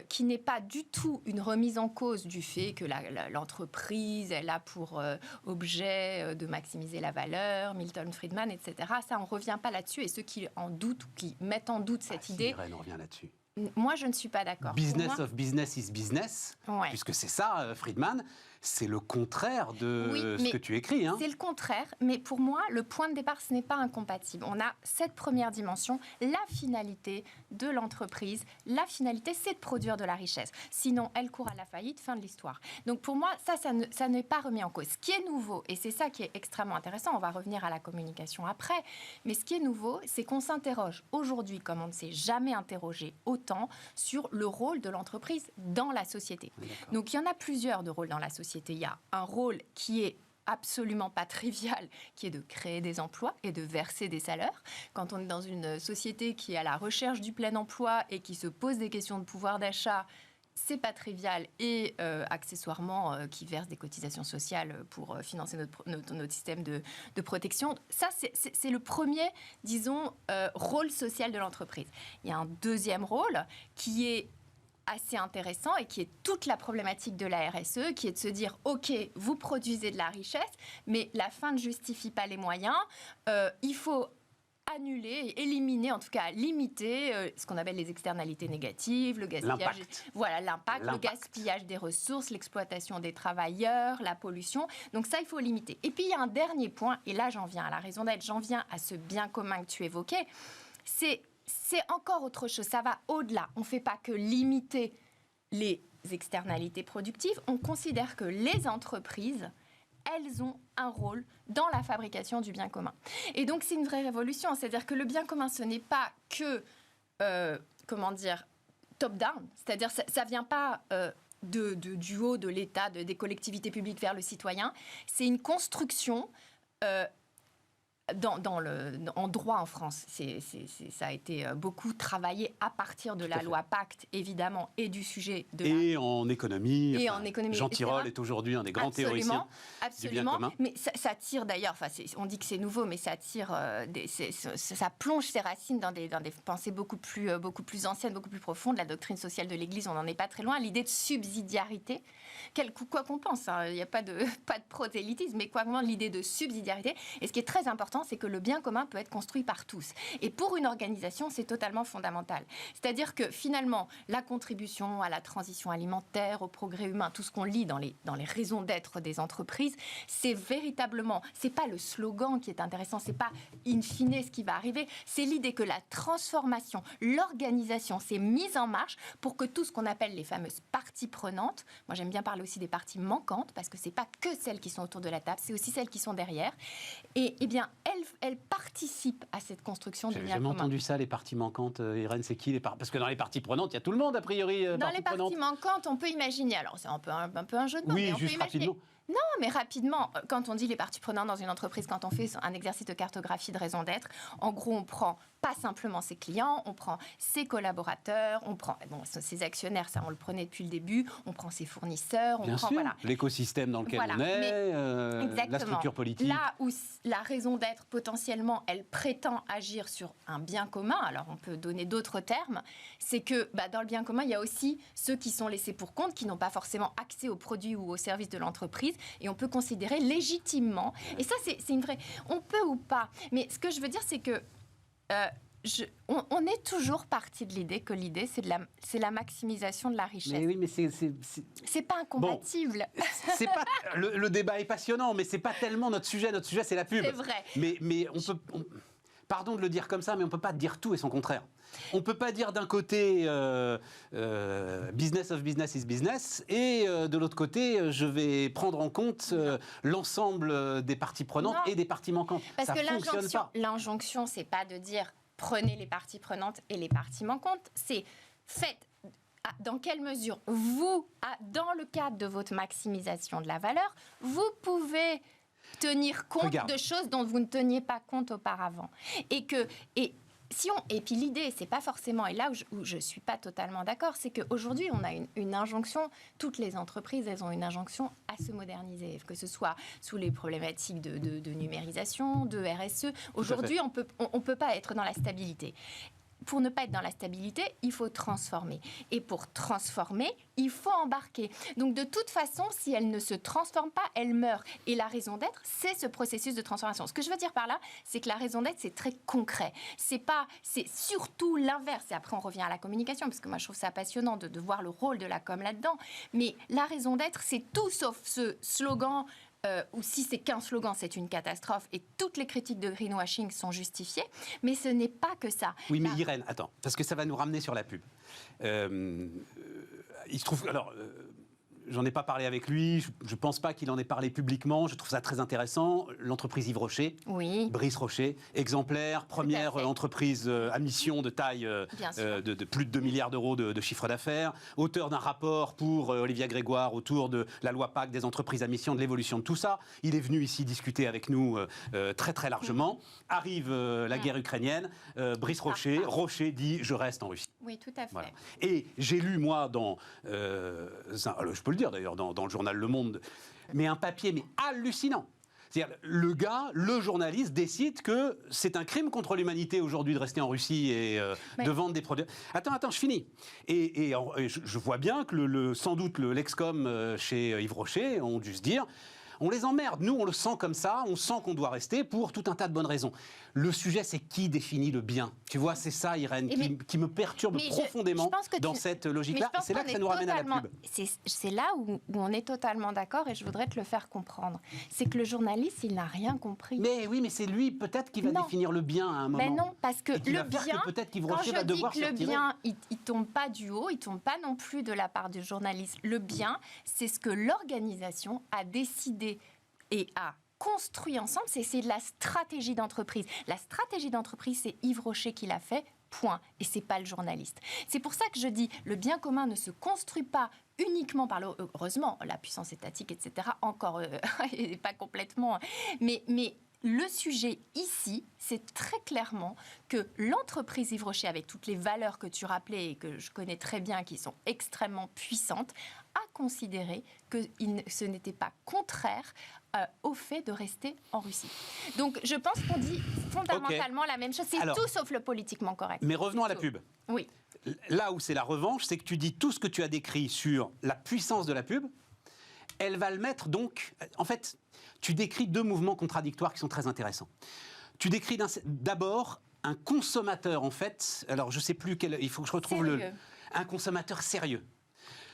qui n'est pas du tout une remise en cause du fait que l'entreprise, elle a pour objet de maximiser la valeur, Milton Friedman, etc. Ça, on ne revient pas là-dessus. Et ceux qui en doutent ou qui mettent en doute cette idée... Irène, on revient là-dessus. Moi, je ne suis pas d'accord. Business of business is business, puisque c'est ça, Friedman, c'est le contraire de ce que tu écris. C'est le contraire, mais pour moi, le point de départ, ce n'est pas incompatible. On a cette première dimension, la finalité de l'entreprise. La finalité, c'est de produire de la richesse. Sinon, elle court à la faillite, fin de l'histoire. Donc pour moi, ça n'est pas remis en cause. Ce qui est nouveau, et c'est ça qui est extrêmement intéressant, on va revenir à la communication après, mais ce qui est nouveau, c'est qu'on s'interroge aujourd'hui, comme on ne s'est jamais interrogé autant, sur le rôle de l'entreprise dans la société. Donc il y en a plusieurs de rôles dans la société. Il y a un rôle qui est absolument pas trivial, qui est de créer des emplois et de verser des salaires. Quand on est dans une société qui est à la recherche du plein emploi et qui se pose des questions de pouvoir d'achat, c'est pas trivial, et accessoirement qui verse des cotisations sociales pour financer notre système de protection. Ça, c'est le premier, disons, rôle social de l'entreprise. Il y a un deuxième rôle qui est assez intéressant et qui est toute la problématique de la RSE, qui est de se dire, OK, vous produisez de la richesse, mais la fin ne justifie pas les moyens. Il faut annuler, éliminer, en tout cas limiter ce qu'on appelle les externalités négatives, le gaspillage, l'impact, le gaspillage des ressources, l'exploitation des travailleurs, la pollution. Donc ça, il faut limiter. Et puis il y a un dernier point, et là j'en viens à la raison d'être, j'en viens à ce bien commun que tu évoquais, c'est encore autre chose, ça va au-delà. On ne fait pas que limiter les externalités productives, on considère que les entreprises, elles ont un rôle dans la fabrication du bien commun. Et donc, c'est une vraie révolution. C'est-à-dire que le bien commun, ce n'est pas que, top-down. C'est-à-dire, ça ne vient pas du haut de l'État, des collectivités publiques vers le citoyen. C'est une construction en droit en France, ça a été beaucoup travaillé à partir de la loi Pacte, évidemment, et du sujet de et en économie. Et en économie, Jean etc. Tirole est aujourd'hui un des grands théoriciens du bien commun. Mais ça tire d'ailleurs, on dit que c'est nouveau, mais ça tire, ça plonge ses racines dans des pensées beaucoup plus anciennes, beaucoup plus profondes. La doctrine sociale de l'Église, on n'en est pas très loin. L'idée de subsidiarité, quoi qu'on pense, hein, il n'y a pas de prosélytisme, mais quoi qu'on pense, l'idée de subsidiarité. Et ce qui est très important, c'est que le bien commun peut être construit par tous. Et pour une organisation, c'est totalement fondamental. C'est-à-dire que finalement, la contribution à la transition alimentaire, au progrès humain, tout ce qu'on lit dans les raisons d'être des entreprises, c'est véritablement, c'est pas le slogan qui est intéressant, c'est pas in fine ce qui va arriver, c'est l'idée que la transformation, l'organisation s'est mise en marche pour que tout ce qu'on appelle les fameuses parties prenantes, moi j'aime bien parler aussi des parties manquantes, parce que c'est pas que celles qui sont autour de la table, c'est aussi celles qui sont derrière, et eh bien elles participent à cette construction du bien commun. J'ai jamais entendu ça, les parties manquantes. Irène, c'est qui parce que dans les parties prenantes, il y a tout le monde, a priori. Dans les parties manquantes, on peut imaginer, alors c'est un peu un jeu de mots, oui, mais on juste peut imaginer... rapidement. Non, mais rapidement, quand on dit les parties prenantes dans une entreprise, quand on fait un exercice de cartographie de raison d'être, en gros, on prend pas simplement ses clients, on prend ses collaborateurs, on prend ses actionnaires, ça on le prenait depuis le début, on prend ses fournisseurs, on Bien prend sûr, l'écosystème dans lequel on est, la structure politique. Là où la raison d'être, potentiellement, elle prétend agir sur un bien commun, alors on peut donner d'autres termes, c'est que dans le bien commun, il y a aussi ceux qui sont laissés pour compte, qui n'ont pas forcément accès aux produits ou aux services de l'entreprise, et on peut considérer légitimement, et ça c'est une vraie... On peut ou pas, mais ce que je veux dire, c'est que on est toujours parti de l'idée que l'idée, c'est la maximisation de la richesse. Mais oui, mais c'est pas incompatible. Bon, c'est pas, le débat est passionnant, mais c'est pas tellement notre sujet. Notre sujet, c'est la pub. C'est vrai. Mais pardon de le dire comme ça, mais on peut pas dire tout et son contraire. On peut pas dire d'un côté business of business is business et de l'autre côté je vais prendre en compte l'ensemble des parties prenantes et des parties manquantes. Parce ça que fonctionne pas. L'injonction, c'est pas de dire prenez les parties prenantes et les parties manquantes, c'est faites dans quelle mesure vous, dans le cadre de votre maximisation de la valeur, vous pouvez tenir compte de choses dont vous ne teniez pas compte auparavant. Et puis l'idée, c'est pas forcément, et là où je suis pas totalement d'accord, c'est qu'aujourd'hui on a une injonction, toutes les entreprises, elles ont une injonction à se moderniser, que ce soit sous les problématiques de numérisation, de RSE. Aujourd'hui, on peut pas être dans la stabilité. Pour ne pas être dans la stabilité, il faut transformer. Et pour transformer, il faut embarquer. Donc de toute façon, si elle ne se transforme pas, elle meurt. Et la raison d'être, c'est ce processus de transformation. Ce que je veux dire par là, c'est que la raison d'être, c'est très concret. C'est surtout l'inverse. Et après, on revient à la communication, parce que moi, je trouve ça passionnant de voir le rôle de la com là-dedans. Mais la raison d'être, c'est tout sauf ce slogan... ou si c'est qu'un slogan, c'est une catastrophe et toutes les critiques de greenwashing sont justifiées, mais ce n'est pas que ça. Oui, mais Irène, attends, parce que ça va nous ramener sur la pub. Il se trouve... Alors, j'en ai pas parlé avec lui, je pense pas qu'il en ait parlé publiquement, je trouve ça très intéressant. L'entreprise Yves Rocher, Brice Rocher, exemplaire, première entreprise à mission de taille de plus de 2 milliards d'euros de chiffre d'affaires, auteur d'un rapport pour Olivia Grégoire autour de la loi Pacte des entreprises à mission, de l'évolution de tout ça. Il est venu ici discuter avec nous très très largement. Arrive la guerre ukrainienne, Brice Rocher dit « je reste en Russie ». Oui, tout à fait. Voilà. Et j'ai lu, moi, je peux le dire d'ailleurs, dans le journal Le Monde, mais un papier hallucinant. C'est-à-dire, le journaliste décide que c'est un crime contre l'humanité aujourd'hui de rester en Russie et de vendre des produits. Attends, je finis. Et je vois bien que sans doute l'ex-com chez Yves Rocher ont dû se dire... On les emmerde. Nous, on le sent comme ça. On sent qu'on doit rester pour tout un tas de bonnes raisons. Le sujet, c'est qui définit le bien. Tu vois, c'est ça, Irène, qui me perturbe profondément dans cette logique-là. Et c'est là que ça nous ramène à la pub. C'est là où on est totalement d'accord et je voudrais te le faire comprendre. C'est que le journaliste, il n'a rien compris. Mais oui, mais c'est lui peut-être qui va définir le bien à un moment. Mais non, parce que le bien, peut-être qu'Yves Rocher va devoir quand je dis que le bien, il ne tombe pas du haut, il ne tombe pas non plus de la part du journaliste. Le bien, c'est ce que l'organisation a décidé et a construit ensemble, c'est de la stratégie d'entreprise. La stratégie d'entreprise, c'est Yves Rocher qui l'a fait, point. Et c'est pas le journaliste. C'est pour ça que je dis, le bien commun ne se construit pas uniquement par heureusement, la puissance étatique, etc., encore, pas complètement, mais le sujet ici, c'est très clairement que l'entreprise Yves Rocher, avec toutes les valeurs que tu rappelais et que je connais très bien, qui sont extrêmement puissantes, a considéré que ce n'était pas contraire au fait de rester en Russie. Donc je pense qu'on dit fondamentalement la même chose. C'est tout sauf le politiquement correct. Mais revenons à la pub. Oui. Là où c'est la revanche, c'est que tu dis tout ce que tu as décrit sur la puissance de la pub. Elle va le mettre donc... En fait, tu décris deux mouvements contradictoires qui sont très intéressants. Tu décris d'abord un consommateur, en fait... Alors, je ne sais plus quel... Il faut que je retrouve un consommateur sérieux.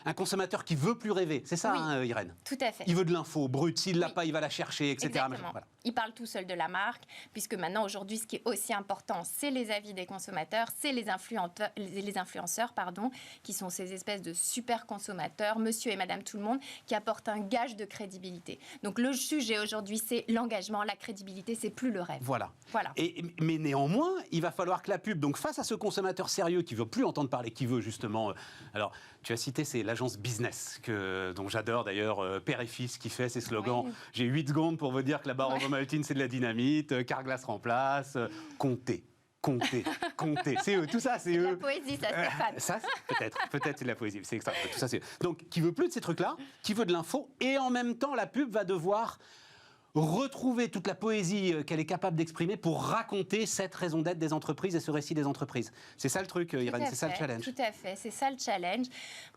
Un consommateur qui veut plus rêver. C'est ça, oui, Irène? Tout à fait. Il veut de l'info brute. S'il l'a pas, il va la chercher, etc. Exactement. Voilà. Il parle tout seul de la marque, puisque maintenant, aujourd'hui, ce qui est aussi important, c'est les avis des consommateurs, c'est les influenceurs, qui sont ces espèces de super consommateurs, monsieur et madame tout le monde, qui apportent un gage de crédibilité. Donc le sujet aujourd'hui, c'est l'engagement, la crédibilité, c'est plus le rêve. Voilà. Voilà. Mais néanmoins, il va falloir que la pub, donc face à ce consommateur sérieux qui veut plus entendre parler, qui veut justement... alors, tu as cité, c'est l'agence Business, dont j'adore d'ailleurs, père et fils, qui fait ses slogans. Oui. J'ai 8 secondes pour vous dire que la barre Ovomaltine, c'est de la dynamite, Carglass remplace, comptez. C'est eux, tout ça, c'est eux. C'est de la poésie, ça, Stéphane. Ça, peut-être c'est de la poésie, c'est extra. Tout ça, c'est eux. Donc, qui veut plus de ces trucs-là, qui veut de l'info, et en même temps, la pub va devoir retrouver toute la poésie qu'elle est capable d'exprimer pour raconter cette raison d'être des entreprises et ce récit des entreprises. C'est ça le truc, Irène, c'est ça le challenge. Tout à fait, c'est ça le challenge.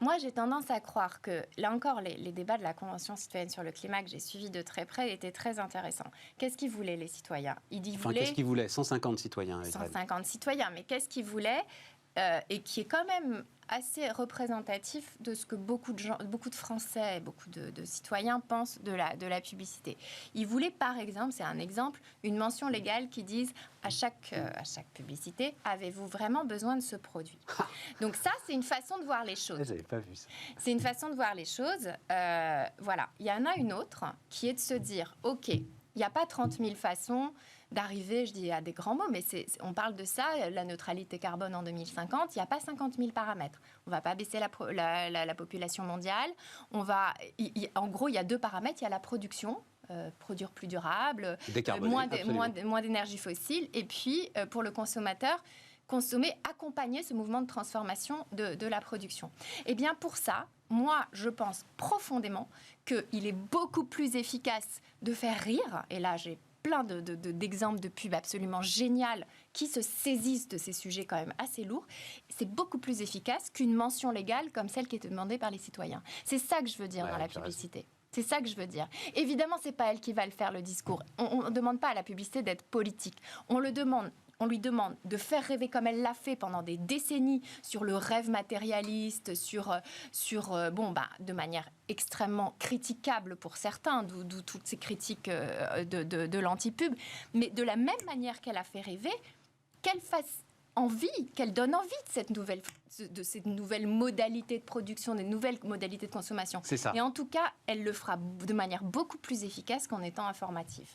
Moi, j'ai tendance à croire que, là encore, les débats de la Convention citoyenne sur le climat que j'ai suivis de très près étaient très intéressants. Qu'est-ce qu'ils voulaient, les citoyens? Qu'est-ce qu'ils voulaient? 150 citoyens, Irène. 150 citoyens, mais qu'est-ce qu'ils voulaient et qui est quand même assez représentatif de ce que beaucoup de Français, beaucoup de citoyens pensent de la publicité. Ils voulaient, par exemple, c'est un exemple, une mention légale qui dise à chaque publicité, avez-vous vraiment besoin de ce produit? Donc ça, c'est une façon de voir les choses. J'avais pas vu ça. C'est une façon de voir les choses. Voilà. Il y en a une autre qui est de se dire, OK, il n'y a pas 30 000 façons d'arriver, je dis à des grands mots, mais on parle de ça, la neutralité carbone en 2050, il n'y a pas 50 000 paramètres. On ne va pas baisser la population mondiale. En gros, il y a 2 paramètres. Il y a la production, produire plus durable, moins d'énergie fossile, et puis pour le consommateur, consommer, accompagner ce mouvement de transformation de la production. Eh bien, pour ça, moi, je pense profondément qu'il est beaucoup plus efficace de faire rire, et là, j'ai plein d'exemples de pubs absolument géniales qui se saisissent de ces sujets quand même assez lourds. C'est beaucoup plus efficace qu'une mention légale comme celle qui est demandée par les citoyens. C'est ça que je veux dire dans la publicité. C'est ça que je veux dire. Évidemment, c'est pas elle qui va le faire, le discours. On ne demande pas à la publicité d'être politique. On lui demande de faire rêver comme elle l'a fait pendant des décennies sur le rêve matérialiste, de manière extrêmement critiquable pour certains, d'où toutes ces critiques de l'anti-pub. Mais de la même manière qu'elle a fait rêver, qu'elle fasse envie, qu'elle donne envie de cette nouvelle modalité de production, des nouvelles modalités de consommation. C'est ça. Et en tout cas, elle le fera de manière beaucoup plus efficace qu'en étant informative.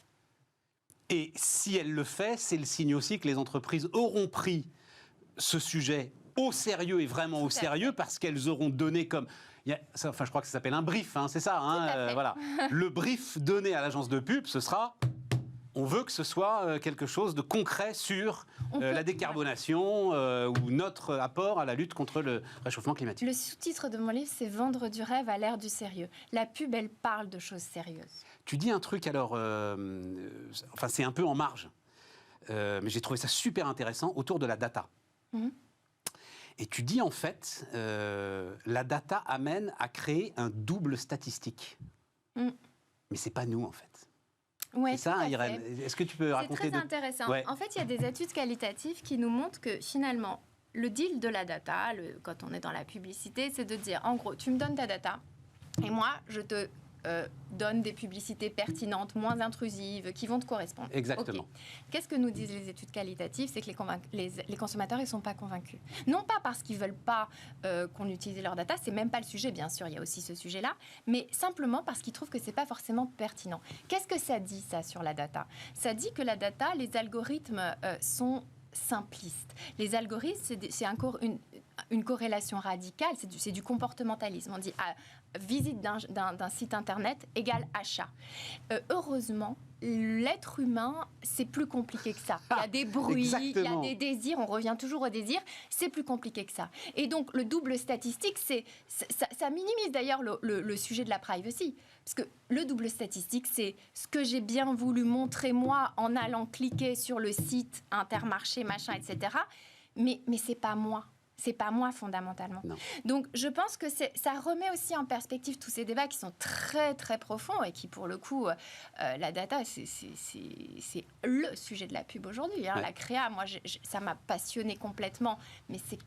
Et si elle le fait, c'est le signe aussi que les entreprises auront pris ce sujet au sérieux et vraiment au sérieux parce qu'elles auront donné comme... je crois que ça s'appelle un brief, c'est ça. Voilà. Le brief donné à l'agence de pub, ce sera... On veut que ce soit quelque chose de concret sur la décarbonation ou notre apport à la lutte contre le réchauffement climatique. Le sous-titre de mon livre, c'est « Vendre du rêve à l'ère du sérieux ». La pub, elle parle de choses sérieuses. Tu dis un truc, alors, c'est un peu en marge, mais j'ai trouvé ça super intéressant, autour de la data. Mmh. Et tu dis, en fait, la data amène à créer un double statistique. Mmh. Mais c'est pas nous, en fait. Ouais, c'est ça, Irène. Est-ce que tu peux raconter... C'est très intéressant. Ouais. En fait, il y a des études qualitatives qui nous montrent que, finalement, le deal de la data, quand on est dans la publicité, c'est de dire, en gros, tu me donnes ta data, et moi, je te donne des publicités pertinentes, moins intrusives, qui vont te correspondre. Exactement. Okay. Qu'est-ce que nous disent les études qualitatives? C'est que les consommateurs, ils ne sont pas convaincus. Non pas parce qu'ils ne veulent pas qu'on utilise leur data, c'est même pas le sujet, bien sûr, il y a aussi ce sujet-là, mais simplement parce qu'ils trouvent que ce n'est pas forcément pertinent. Qu'est-ce que ça dit, ça, sur la data? Ça dit que la data, les algorithmes sont simplistes. Les algorithmes, c'est encore une corrélation radicale, c'est du comportementalisme. On dit visite d'un site internet égale achat. Heureusement, l'être humain, c'est plus compliqué que ça. Il y a des bruits, Exactement. il y a des désirs, on revient toujours au désir, c'est plus compliqué que ça. Et donc, le double statistique, ça minimise d'ailleurs le sujet de la privacy. Parce que le double statistique, c'est ce que j'ai bien voulu montrer moi en allant cliquer sur le site Intermarché, machin, etc. Mais c'est pas moi. C'est pas moi fondamentalement. Non. Donc je pense que ça remet aussi en perspective tous ces débats qui sont très très profonds et qui pour le coup, la data c'est le sujet de la pub aujourd'hui. Hein. Ouais. La créa, moi ça m'a passionné complètement, mais c'est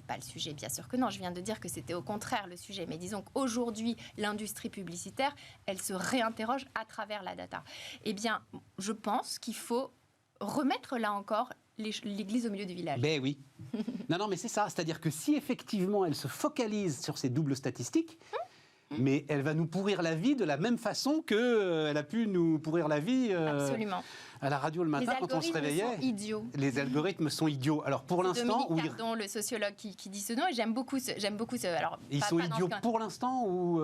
pas le sujet, bien sûr que non. Je viens de dire que c'était au contraire le sujet, mais disons qu'aujourd'hui l'industrie publicitaire, elle se réinterroge à travers la data. Eh bien, je pense qu'il faut remettre là encore l'église au milieu du village. Ben oui. Non, mais c'est ça. C'est-à-dire que si effectivement elle se focalise sur ces doubles statistiques, mais elle va nous pourrir la vie de la même façon qu'elle a pu nous pourrir la vie Absolument. à la radio le matin quand on se réveillait. Les algorithmes sont idiots. Les algorithmes sont idiots. Alors pour l'instant, Dominique Cardon, le sociologue qui dit ce nom, et j'aime beaucoup ce. Alors, ils sont idiots pour l'instant ou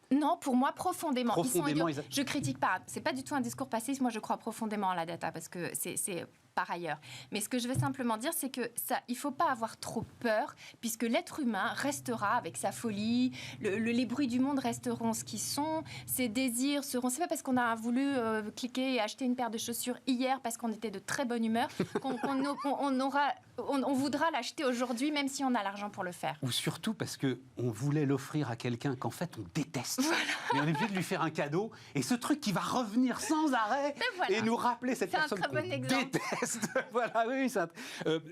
Non, pour moi, profondément. Profondément, Ils sont idiots. Je critique pas. C'est pas du tout un discours passif. Moi, je crois profondément à la data parce que c'est par ailleurs. Mais ce que je veux simplement dire, c'est que il faut pas avoir trop peur, puisque l'être humain restera avec sa folie. Les bruits du monde resteront ce qu'ils sont. Ses désirs seront. C'est pas parce qu'on a voulu cliquer et acheter une paire de chaussures hier parce qu'on était de très bonne humeur qu'on voudra l'acheter aujourd'hui, même si on a l'argent pour le faire. Ou surtout parce que on voulait l'offrir à quelqu'un qu'en fait on déteste. Mais on est obligé de lui faire un cadeau. Et ce truc qui va revenir sans arrêt et nous rappeler cette personne qu'on déteste. Voilà, oui, ça.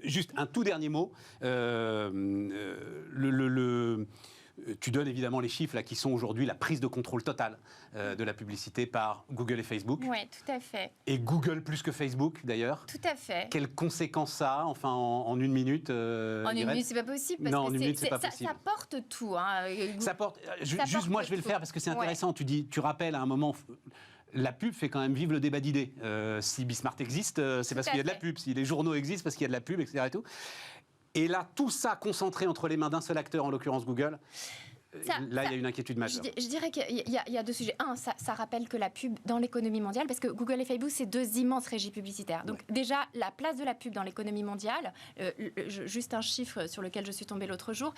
Juste un tout dernier mot. Tu donnes évidemment les chiffres là, qui sont aujourd'hui la prise de contrôle totale de la publicité par Google et Facebook. Oui, tout à fait. Et Google plus que Facebook d'ailleurs. Tout à fait. Quelles conséquences ça a, enfin en une minute En une minute, c'est pas possible. Parce non, que en une minute, c'est pas possible. Ça porte tout. Hein. Ça porte. Ça porte moi, je vais le faire parce que c'est intéressant. Ouais. Tu rappelles à un moment. La pub fait quand même vivre le débat d'idées. Si Bismart existe, c'est parce qu'il y a de la pub. Si les journaux existent, parce qu'il y a de la pub, etc. Et tout. Et là, tout ça concentré entre les mains d'un seul acteur, en l'occurrence Google, il y a une inquiétude majeure. Je dirais qu'il y a deux sujets. Un, ça rappelle que la pub dans l'économie mondiale, parce que Google et Facebook, c'est deux immenses régies publicitaires. Donc déjà, la place de la pub dans l'économie mondiale, juste un chiffre sur lequel je suis tombée l'autre jour,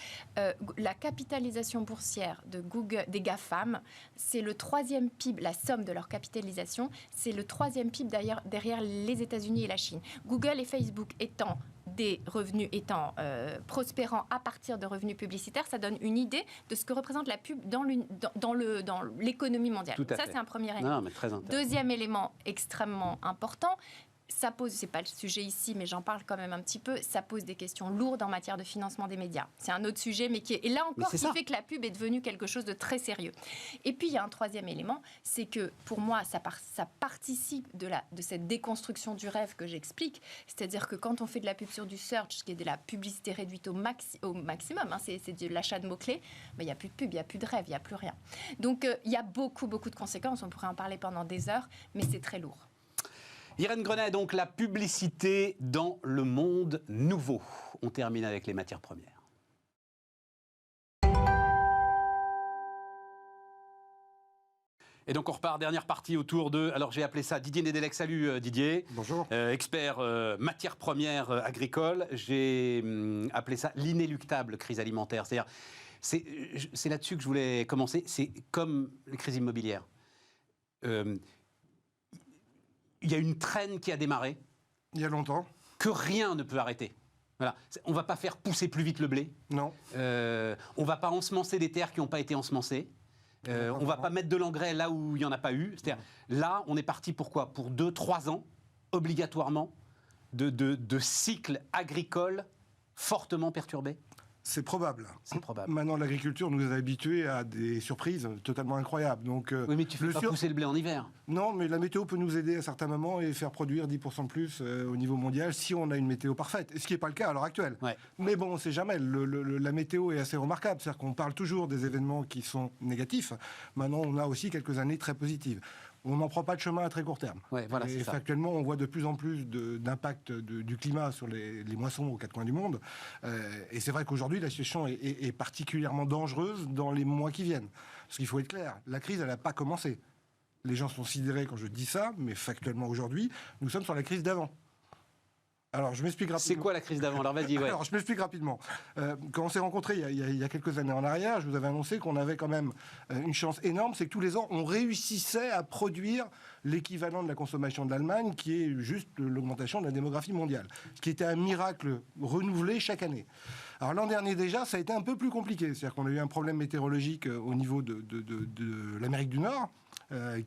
la capitalisation boursière de Google, des GAFAM, c'est le troisième PIB, la somme de leur capitalisation, c'est le troisième PIB derrière les États-Unis et la Chine. Google et Facebook étant des revenus prospérant à partir de revenus publicitaires, ça donne une idée de ce que représente la pub dans l'économie mondiale. Ça, c'est un premier élément. Non, mais très intéressant. Deuxième élément extrêmement important, ça pose, c'est pas le sujet ici, mais j'en parle quand même un petit peu, ça pose des questions lourdes en matière de financement des médias. C'est un autre sujet, mais et là encore, qui fait que la pub est devenue quelque chose de très sérieux. Et puis, il y a un troisième élément, c'est que, pour moi, ça participe de cette déconstruction du rêve que j'explique. C'est-à-dire que quand on fait de la pub sur du search, qui est de la publicité réduite au maximum, hein, c'est de l'achat de mots-clés, mais il n'y a plus de pub, il n'y a plus de rêve, il n'y a plus rien. Donc, il y a beaucoup, beaucoup de conséquences. On pourrait en parler pendant des heures, mais c'est très lourd. Irène Grenet, donc la publicité dans le monde nouveau. On termine avec les matières premières. Et donc on repart, dernière partie autour de, alors j'ai appelé ça Didier Nedelec. Salut Didier. Bonjour. Expert matières premières agricoles. J'ai appelé ça l'inéluctable crise alimentaire. C'est-à-dire, c'est là-dessus que je voulais commencer. C'est comme les crises immobilières. Il y a une traîne qui a démarré. Il y a longtemps. Que rien ne peut arrêter. Voilà. On ne va pas faire pousser plus vite le blé. Non. On ne va pas ensemencer des terres qui n'ont pas été ensemencées. On ne va pas mettre de l'engrais là où il n'y en a pas eu. C'est-à-dire, là, on est parti pour quoi ? Pour 2-3 ans, obligatoirement, de cycles agricoles fortement perturbés. C'est probable. C'est probable. Maintenant, l'agriculture nous a habitués à des surprises totalement incroyables. Donc, oui, mais tu ne fais pas pousser le blé en hiver. Non, mais la météo peut nous aider à certains moments et faire produire 10% de plus au niveau mondial si on a une météo parfaite. Ce qui n'est pas le cas à l'heure actuelle. Ouais. Mais bon, on ne sait jamais. La météo est assez remarquable. C'est-à-dire qu'on parle toujours des événements qui sont négatifs. Maintenant, on a aussi quelques années très positives. on n'en prend pas de chemin à très court terme. Ouais, voilà, Et c'est ça. factuellement, on voit de plus en plus d'impact du climat sur les moissons aux quatre coins du monde. Et c'est vrai qu'aujourd'hui, la situation est particulièrement dangereuse dans les mois qui viennent. Parce qu'il faut être clair, la crise, elle n'a pas commencé. Les gens sont sidérés quand je dis ça, mais factuellement aujourd'hui, nous sommes sur la crise d'avant. Alors, je m'explique rapidement. C'est quoi la crise d'avant? Alors vas-y, ouais. Alors, je m'explique rapidement. Quand on s'est rencontrés il y a quelques années en arrière, je vous avais annoncé qu'on avait quand même une chance énorme, c'est que tous les ans, on réussissait à produire l'équivalent de la consommation de l'Allemagne, qui est juste l'augmentation de la démographie mondiale, ce qui était un miracle renouvelé chaque année. Alors l'an dernier déjà, ça a été un peu plus compliqué, c'est-à-dire qu'on a eu un problème météorologique au niveau de l'Amérique du Nord,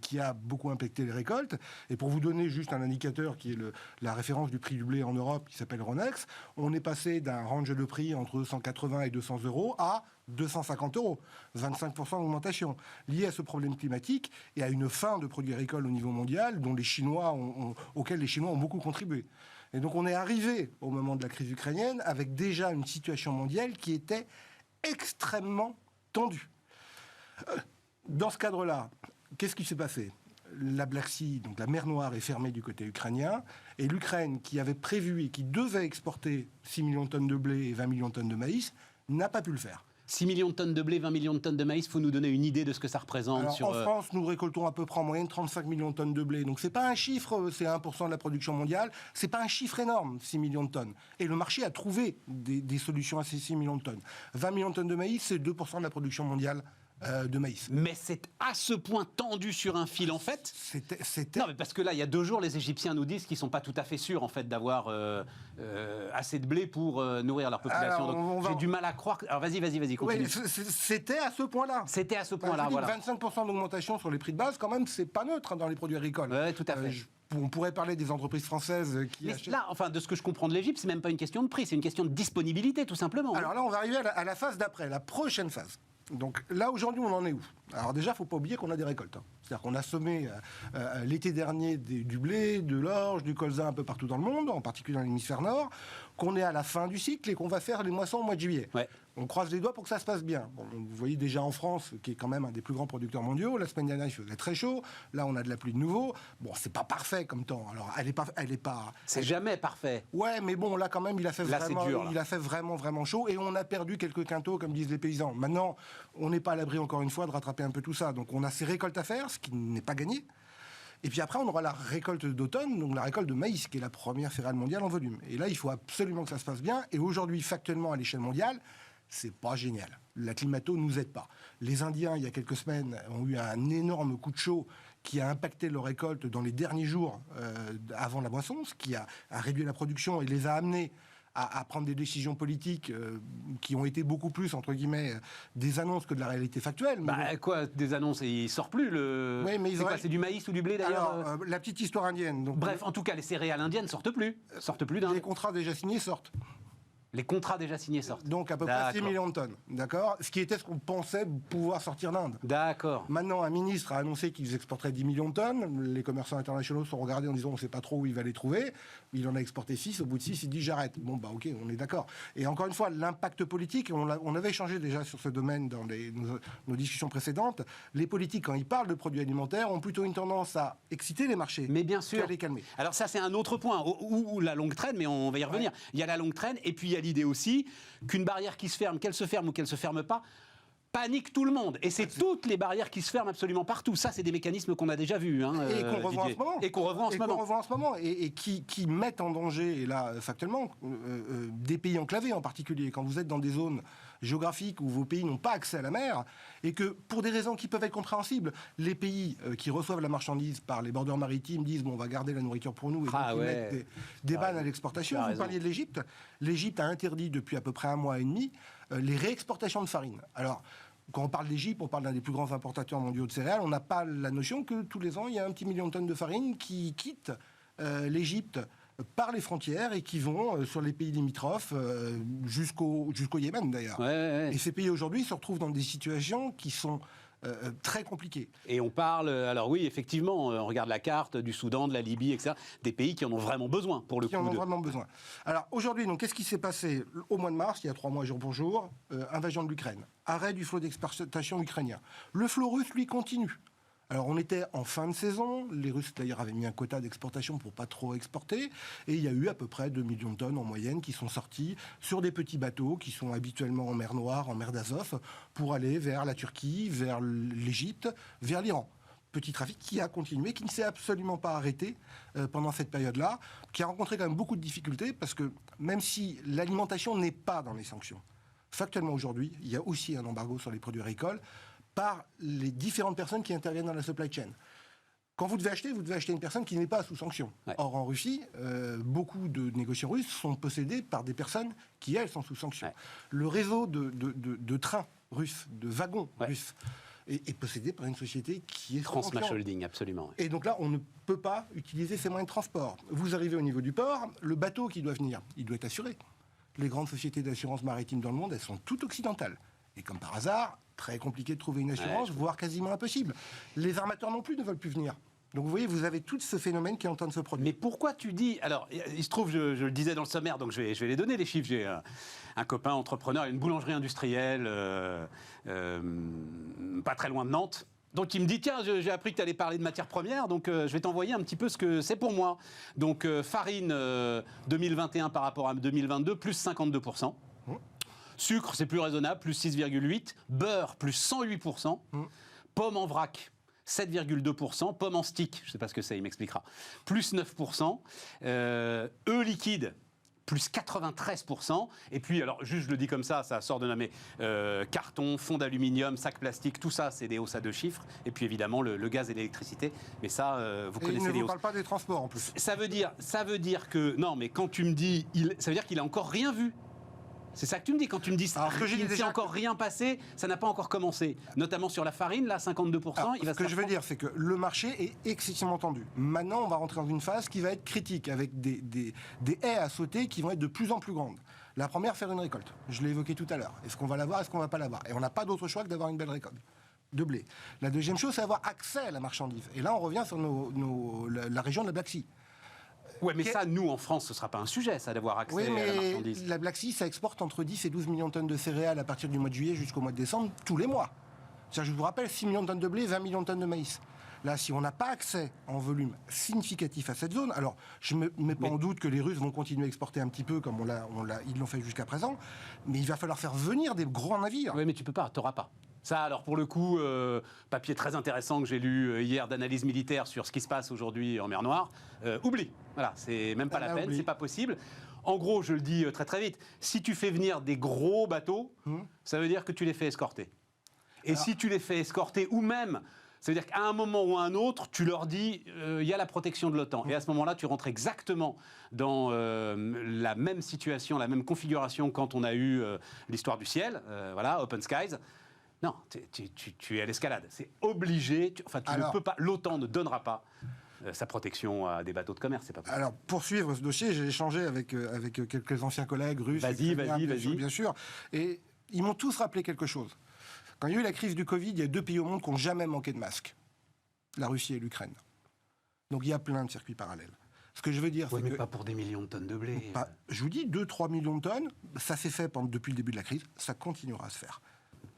qui a beaucoup impacté les récoltes. Et pour vous donner juste un indicateur qui est la référence du prix du blé en Europe, qui s'appelle Ronex, on est passé d'un range de prix entre 180 et 200 euros à 250 euros, 25% d'augmentation, liée à ce problème climatique et à une fin de produits agricoles au niveau mondial dont auquel les Chinois ont beaucoup contribué. Et donc on est arrivé au moment de la crise ukrainienne avec déjà une situation mondiale qui était extrêmement tendue. Dans ce cadre-là, qu'est-ce qui s'est passé? La Black Sea, donc la mer Noire, est fermée du côté ukrainien, et l'Ukraine, qui avait prévu et qui devait exporter 6 millions de tonnes de blé et 20 millions de tonnes de maïs, n'a pas pu le faire. 6 millions de tonnes de blé, 20 millions de tonnes de maïs, il faut nous donner une idée de ce que ça représente. Alors, en France, nous récoltons à peu près en moyenne 35 millions de tonnes de blé. Donc c'est pas un chiffre, c'est 1% de la production mondiale. C'est pas un chiffre énorme, 6 millions de tonnes. Et le marché a trouvé des solutions à ces 6 millions de tonnes. 20 millions de tonnes de maïs, c'est 2% de la production mondiale de maïs. Mais c'est à ce point tendu sur un fil, en fait. C'était... Non, mais parce que là, il y a 2 jours, les Égyptiens nous disent qu'ils ne sont pas tout à fait sûrs, en fait, d'avoir assez de blé pour nourrir leur population. Alors, donc, j'ai du mal à croire... Alors, vas-y, continue. Oui, c'était à ce point-là. C'était à ce point-là, voilà. 25% d'augmentation sur les prix de base, quand même, c'est pas neutre dans les produits agricoles. Oui, tout à fait. On pourrait parler des entreprises françaises qui Mais achètent... là, enfin, de ce que je comprends de l'Égypte, c'est même pas une question de prix, c'est une question de disponibilité, tout simplement. Alors là, on va arriver à la phase d'après, la prochaine phase. Donc là, aujourd'hui, on en est où? Alors déjà, il ne faut pas oublier qu'on a des récoltes. C'est-à-dire qu'on a semé l'été dernier du blé, de l'orge, du colza un peu partout dans le monde, en particulier dans l'hémisphère nord, qu'on est à la fin du cycle et qu'on va faire les moissons au mois de juillet. Ouais. On croise les doigts pour que ça se passe bien. Bon, vous voyez déjà en France, qui est quand même un des plus grands producteurs mondiaux, la semaine dernière, il faisait très chaud. Là, on a de la pluie de nouveau. Bon, c'est pas parfait comme temps. Alors, elle est pas. C'est jamais parfait. Ouais, mais bon, là, quand même, il a fait Là, c'est dur, là. il a fait vraiment chaud et on a perdu quelques quintaux, comme disent les paysans. Maintenant, on n'est pas à l'abri, encore une fois, de rattraper un peu tout ça. Donc, on a ces récoltes à faire, ce qui n'est pas gagné. Et puis après, on aura la récolte d'automne, donc la récolte de maïs, qui est la première céréale mondiale en volume. Et là, il faut absolument que ça se passe bien. Et aujourd'hui, factuellement, à l'échelle mondiale, c'est pas génial. La climato nous aide pas. Les Indiens, il y a quelques semaines, ont eu un énorme coup de chaud qui a impacté leur récolte dans les derniers jours avant la moisson, ce qui a réduit la production et les a amenés à prendre des décisions politiques qui ont été beaucoup plus, entre guillemets, des annonces que de la réalité factuelle. Mais Quoi, des annonces, il sort plus le... Oui, mais c'est quoi, c'est du maïs ou du blé d'ailleurs Alors, la petite histoire indienne. Donc, Bref, en tout cas, les céréales indiennes sortent plus d'un. les contrats déjà signés sortent. Les contrats déjà signés sortent. Donc à peu près 6 millions de tonnes, d'accord? Ce qui était ce qu'on pensait pouvoir sortir d'Inde. D'accord. Maintenant, un ministre a annoncé qu'ils exporteraient 10 millions de tonnes. Les commerçants internationaux sont regardés en disant on ne sait pas trop où il va les trouver. Il en a exporté 6. Au bout de 6, il dit j'arrête. Bon, bah ok, on est d'accord. Et encore une fois, l'impact politique, on avait échangé déjà sur ce domaine dans nos discussions précédentes. Les politiques, quand ils parlent de produits alimentaires, ont plutôt une tendance à exciter les marchés. Mais bien sûr. Qu'à les calmer. Alors ça, c'est un autre point, où la longue traîne, mais on va y revenir. Il y a la longue traîne, et puis il y a l'idée aussi qu'une barrière qui se ferme, qu'elle se ferme ou qu'elle se ferme pas, panique tout le monde. Et c'est toutes les barrières qui se ferment absolument partout. Ça, c'est des mécanismes qu'on a déjà vus. Et qu'on revoit en ce moment. Et qu'on revoit en ce moment. Et qui mettent en danger, et là, factuellement, des pays enclavés en particulier. Quand vous êtes dans des zones géographiques où vos pays n'ont pas accès à la mer, et que, pour des raisons qui peuvent être compréhensibles, les pays qui reçoivent la marchandise par les bordeurs maritimes disent, bon, on va garder la nourriture pour nous, et donc ils mettent des bannes à l'exportation. Vous parliez de l'Égypte. L'Égypte a interdit depuis à peu près 1 mois et demi les réexportations de farine. Alors, quand on parle d'Égypte, on parle d'un des plus grands importateurs mondiaux de céréales. On n'a pas la notion que tous les ans, il y a 1 petit million de tonnes de farine qui quittent l'Égypte par les frontières et qui vont sur les pays limitrophes jusqu'au Yémen d'ailleurs. Ouais. Et ces pays aujourd'hui se retrouvent dans des situations qui sont très compliquées. Et on parle, alors oui, effectivement, on regarde la carte du Soudan, de la Libye, etc., des pays qui en ont vraiment besoin, pour le coup. Qui en ont vraiment besoin. Alors aujourd'hui, donc, qu'est-ce qui s'est passé au mois de mars, il y a 3 mois jour pour jour? Invasion de l'Ukraine, arrêt du flot d'exportation ukrainien. Le flot russe, lui, continue. Alors on était en fin de saison, les Russes d'ailleurs avaient mis un quota d'exportation pour pas trop exporter, et il y a eu à peu près 2 millions de tonnes en moyenne qui sont sorties sur des petits bateaux qui sont habituellement en mer Noire, en mer d'Azov, pour aller vers la Turquie, vers l'Égypte, vers l'Iran. Petit trafic qui a continué, qui ne s'est absolument pas arrêté pendant cette période-là, qui a rencontré quand même beaucoup de difficultés, parce que même si l'alimentation n'est pas dans les sanctions, factuellement aujourd'hui, il y a aussi un embargo sur les produits agricoles, par les différentes personnes qui interviennent dans la supply chain. Quand vous devez acheter une personne qui n'est pas sous sanction. Ouais. Or, en Russie, beaucoup de négociants russes sont possédés par des personnes qui, elles, sont sous sanction. Ouais. Le réseau de trains russes, de wagons russes, est possédé par une société qui est Transmash Holding, absolument. Et donc là, on ne peut pas utiliser ces moyens de transport. Vous arrivez au niveau du port, le bateau qui doit venir, il doit être assuré. Les grandes sociétés d'assurance maritime dans le monde, elles sont toutes occidentales. Et comme par hasard, très compliqué de trouver une assurance, voire quasiment impossible. Les armateurs non plus ne veulent plus venir. Donc vous voyez, vous avez tout ce phénomène qui est en train de se produire. Mais pourquoi tu dis... Alors, il se trouve, je le disais dans le sommaire, donc je vais les donner, les chiffres. J'ai un copain entrepreneur, une boulangerie industrielle, pas très loin de Nantes. Donc il me dit, tiens, j'ai appris que tu allais parler de matières premières, donc je vais t'envoyer un petit peu ce que c'est pour moi. Donc farine 2021 par rapport à 2022, plus 52%. Sucre, c'est plus raisonnable, plus 6,8%. Beurre, plus 108%. Pommes en vrac, 7,2%. Pommes en stick, je ne sais pas ce que c'est, il m'expliquera, plus 9%. Œufs liquides, plus 93%. Et puis, alors, juste je le dis comme ça sort de là, mais carton, fond d'aluminium, sac plastique, tout ça, c'est des hausses à 2 chiffres. Et puis, évidemment, le gaz et l'électricité. Mais ça, vous connaissez les hausses. Il ne vous parle pas des transports, en plus. Ça veut dire que... Non, mais quand tu me dis... Ça veut dire qu'il n'a encore rien vu. C'est ça que tu me dis quand tu me dis qu'il ne s'est encore rien passé, ça n'a pas encore commencé. Notamment sur la farine, là, 52%. Alors, ce que je veux dire, c'est que le marché est excessivement tendu. Maintenant, on va rentrer dans une phase qui va être critique, avec des haies à sauter qui vont être de plus en plus grandes. La première, faire une récolte. Je l'ai évoqué tout à l'heure. Est-ce qu'on va l'avoir, est-ce qu'on ne va pas l'avoir? Et on n'a pas d'autre choix que d'avoir une belle récolte de blé. La deuxième chose, c'est avoir accès à la marchandise. Et là, on revient sur la région de la Black Sea. Ouais, mais ça, nous, en France, ce ne sera pas un sujet, ça, d'avoir accès à la marchandise. La Black Sea, ça exporte entre 10 et 12 millions de tonnes de céréales à partir du mois de juillet jusqu'au mois de décembre, tous les mois. Je vous rappelle, 6 millions de tonnes de blé, 20 millions de tonnes de maïs. Là, si on n'a pas accès en volume significatif à cette zone, alors je ne mets pas en doute que les Russes vont continuer à exporter un petit peu comme ils l'ont fait jusqu'à présent, mais il va falloir faire venir des grands navires. Oui, mais tu peux pas, tu n'auras pas. Ça, alors pour le coup, papier très intéressant que j'ai lu hier d'analyse militaire sur ce qui se passe aujourd'hui en mer Noire, oublie. Voilà, c'est même pas la peine, c'est pas possible. En gros, je le dis très très vite, si tu fais venir des gros bateaux, ça veut dire que tu les fais escorter. Et si tu les fais escorter, ou même, ça veut dire qu'à un moment ou à un autre, tu leur dis, il y a la protection de l'OTAN. Et à ce moment-là, tu rentres exactement dans la même situation, la même configuration quand on a eu l'histoire du ciel, voilà, Open Skies. Non, tu es à l'escalade. C'est obligé. Tu ne peux pas. L'OTAN ne donnera pas sa protection à des bateaux de commerce. C'est pas possible. Alors, pour suivre ce dossier, j'ai échangé avec quelques anciens collègues russes. Vas-y. Bien sûr. Et ils m'ont tous rappelé quelque chose. Quand il y a eu la crise du Covid, il y a 2 pays au monde qui n'ont jamais manqué de masques. La Russie et l'Ukraine. Donc, il y a plein de circuits parallèles. Ce que je veux dire, c'est que... pas pour des millions de tonnes de blé. Je vous dis, 2-3 millions de tonnes, ça s'est fait depuis le début de la crise. Ça continuera à se faire.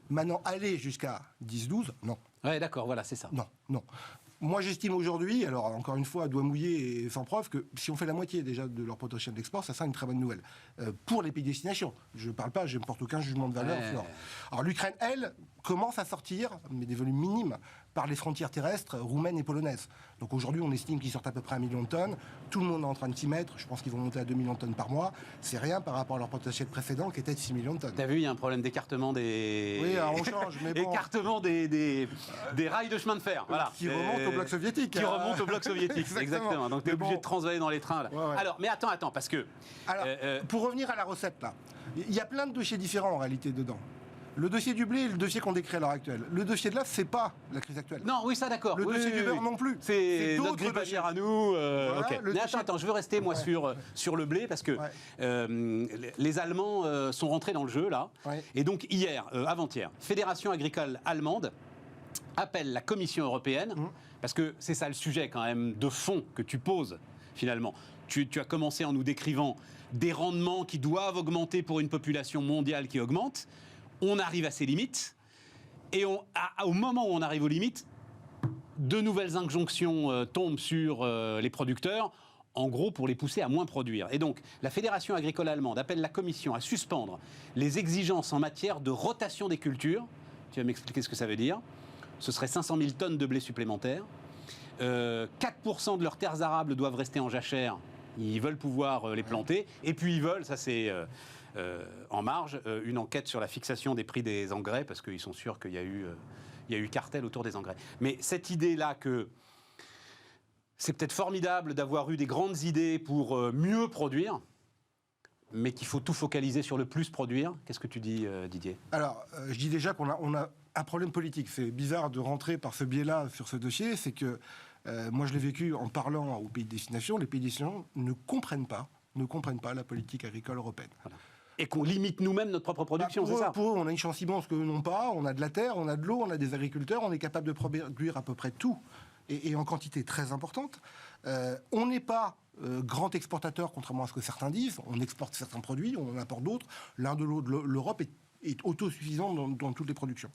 Maintenant, aller jusqu'à 10-12, non. Ouais, d'accord, voilà, c'est ça. Non. Moi, j'estime aujourd'hui, alors encore une fois, à doigt mouillé et sans preuve, que si on fait la moitié déjà de leur potentiel d'export, ça sera une très bonne nouvelle. Pour les pays destination. Je ne parle pas, je ne porte aucun jugement de valeur. Alors l'Ukraine, elle, commence à sortir, mais des volumes minimes, par les frontières terrestres roumaines et polonaises. Donc aujourd'hui, on estime qu'ils sortent à peu près 1 million de tonnes. Tout le monde est en train de s'y mettre. Je pense qu'ils vont monter à 2 millions de tonnes par mois. C'est rien par rapport à leur potentiel précédent qui était de 6 millions de tonnes. T'as vu, il y a un problème d'écartement des... Oui, alors on change, mais bon... Écartement des rails de chemin de fer, voilà. Qui remontent au bloc soviétique. Qui remontent au bloc soviétique, exactement. Donc t'es obligé de transvaler dans les trains, là. Ouais. Alors, mais attends, parce que... Alors, pour revenir à la recette, là, il y a plein de dossiers différents, en réalité, dedans. Le dossier du blé est le dossier qu'on décrit à l'heure actuelle. Le dossier de l'œuf, c'est pas la crise actuelle. Non, oui, ça d'accord. Le dossier du beurre non plus. C'est notre grippe aviaire à nous. Voilà, okay. Mais attends, je veux rester moi sur le blé parce que les Allemands sont rentrés dans le jeu là. Ouais. Et donc hier, avant-hier, Fédération agricole allemande appelle la Commission européenne parce que c'est ça le sujet quand même de fond que tu poses finalement. Tu as commencé en nous décrivant des rendements qui doivent augmenter pour une population mondiale qui augmente. On arrive à ses limites, et au moment où on arrive aux limites, de nouvelles injonctions tombent sur les producteurs, en gros pour les pousser à moins produire. Et donc, la Fédération agricole allemande appelle la Commission à suspendre les exigences en matière de rotation des cultures. Tu vas m'expliquer ce que ça veut dire. Ce serait 500 000 tonnes de blé supplémentaires. 4% de leurs terres arables doivent rester en jachère. Ils veulent pouvoir les planter. Et puis ils veulent, ça c'est en marge, une enquête sur la fixation des prix des engrais, parce qu'ils sont sûrs qu'il y a eu cartel autour des engrais. Mais cette idée-là que c'est peut-être formidable d'avoir eu des grandes idées pour mieux produire, mais qu'il faut tout focaliser sur le plus produire. Qu'est-ce que tu dis, Didier ? Alors, je dis déjà qu'on a un problème politique. C'est bizarre de rentrer par ce biais-là sur ce dossier. C'est que moi, je l'ai vécu en parlant aux pays de destination. Les pays de destination ne comprennent pas la politique agricole européenne. Voilà. Et qu'on limite nous-mêmes notre propre production, c'est ça ? Pour eux, on a une chance immense qu'eux n'ont pas. On a de la terre, on a de l'eau, on a des agriculteurs. On est capable de produire à peu près tout et en quantité très importante. On n'est pas grand exportateur, contrairement à ce que certains disent. On exporte certains produits, on en importe d'autres. L'un de l'autre, l'Europe est autosuffisant dans toutes les productions.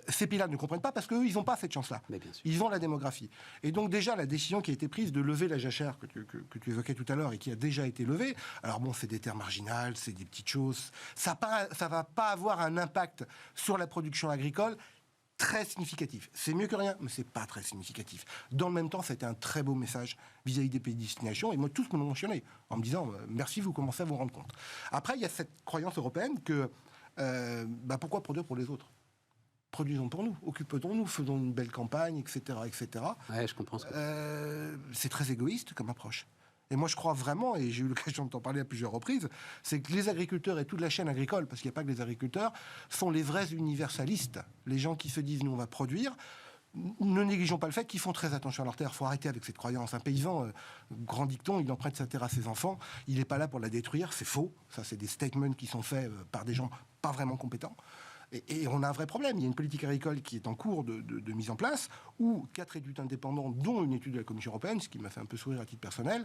Ces pays-là ne comprennent pas parce qu'eux, ils n'ont pas cette chance-là. Ils ont la démographie. Et donc déjà, la décision qui a été prise de lever la jachère que tu évoquais tout à l'heure et qui a déjà été levée, alors bon, c'est des terres marginales, c'est des petites choses. Ça ne va pas avoir un impact sur la production agricole très significatif. C'est mieux que rien, mais c'est pas très significatif. Dans le même temps, c'était un très beau message vis-à-vis des pays de destination, et moi, tous me l'ont mentionné, en me disant merci, vous commencez à vous rendre compte. Après, il y a cette croyance européenne que pourquoi produire pour les autres ? Produisons pour nous, occupons-nous, faisons une belle campagne, etc., etc. Ouais, je comprends. C'est très égoïste comme approche. Et moi, je crois vraiment, et j'ai eu l'occasion de t'en parler à plusieurs reprises, c'est que les agriculteurs et toute la chaîne agricole, parce qu'il n'y a pas que les agriculteurs, sont les vrais universalistes. Les gens qui se disent, nous, on va produire. Ne négligeons pas le fait qu'ils font très attention à leur terre. Il faut arrêter avec cette croyance. Un paysan, grand dicton, il emprunte sa terre à ses enfants. Il n'est pas là pour la détruire. C'est faux. Ça, c'est des statements qui sont faits par des gens pas vraiment compétents. Et on a un vrai problème. Il y a une politique agricole qui est en cours de mise en place, où 4 études indépendantes, dont une étude de la Commission européenne, ce qui m'a fait un peu sourire à titre personnel,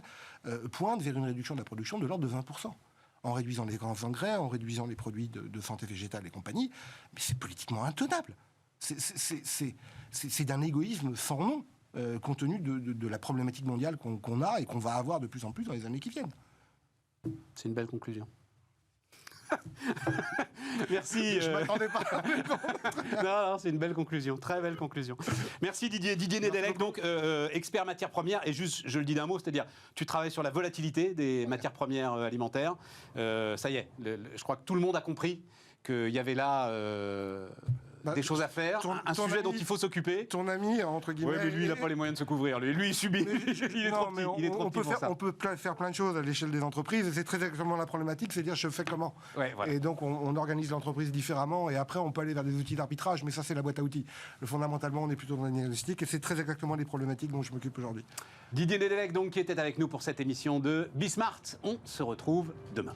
pointent vers une réduction de la production de l'ordre de 20%. En réduisant les grands engrais, en réduisant les produits de santé végétale et compagnie. Mais c'est politiquement intenable. C'est d'un égoïsme sans nom, compte tenu de la problématique mondiale qu'on a et qu'on va avoir de plus en plus dans les années qui viennent. C'est une belle conclusion. Merci. Je m'attendais pas. Non, c'est une belle conclusion, très belle conclusion. Merci Didier Nedelec, donc expert matières premières, et juste, je le dis d'un mot, c'est-à-dire, tu travailles sur la volatilité des matières premières alimentaires. Ça y est, je crois que tout le monde a compris qu'il y avait là des choses à faire, un sujet dont il faut s'occuper. Ton ami, entre guillemets... Oui, mais lui, il n'a pas les moyens de se couvrir. Lui, il subit. Il est trop petit. On peut faire plein de choses à l'échelle des entreprises, et c'est très exactement la problématique, c'est dire je fais comment. Ouais, voilà. Et donc, on organise l'entreprise différemment, et après, on peut aller vers des outils d'arbitrage, mais ça, c'est la boîte à outils. Fondamentalement, on est plutôt dans la diagnostic, et c'est très exactement les problématiques dont je m'occupe aujourd'hui. Didier Nedelec, donc, qui était avec nous pour cette émission de Bismart. On se retrouve demain.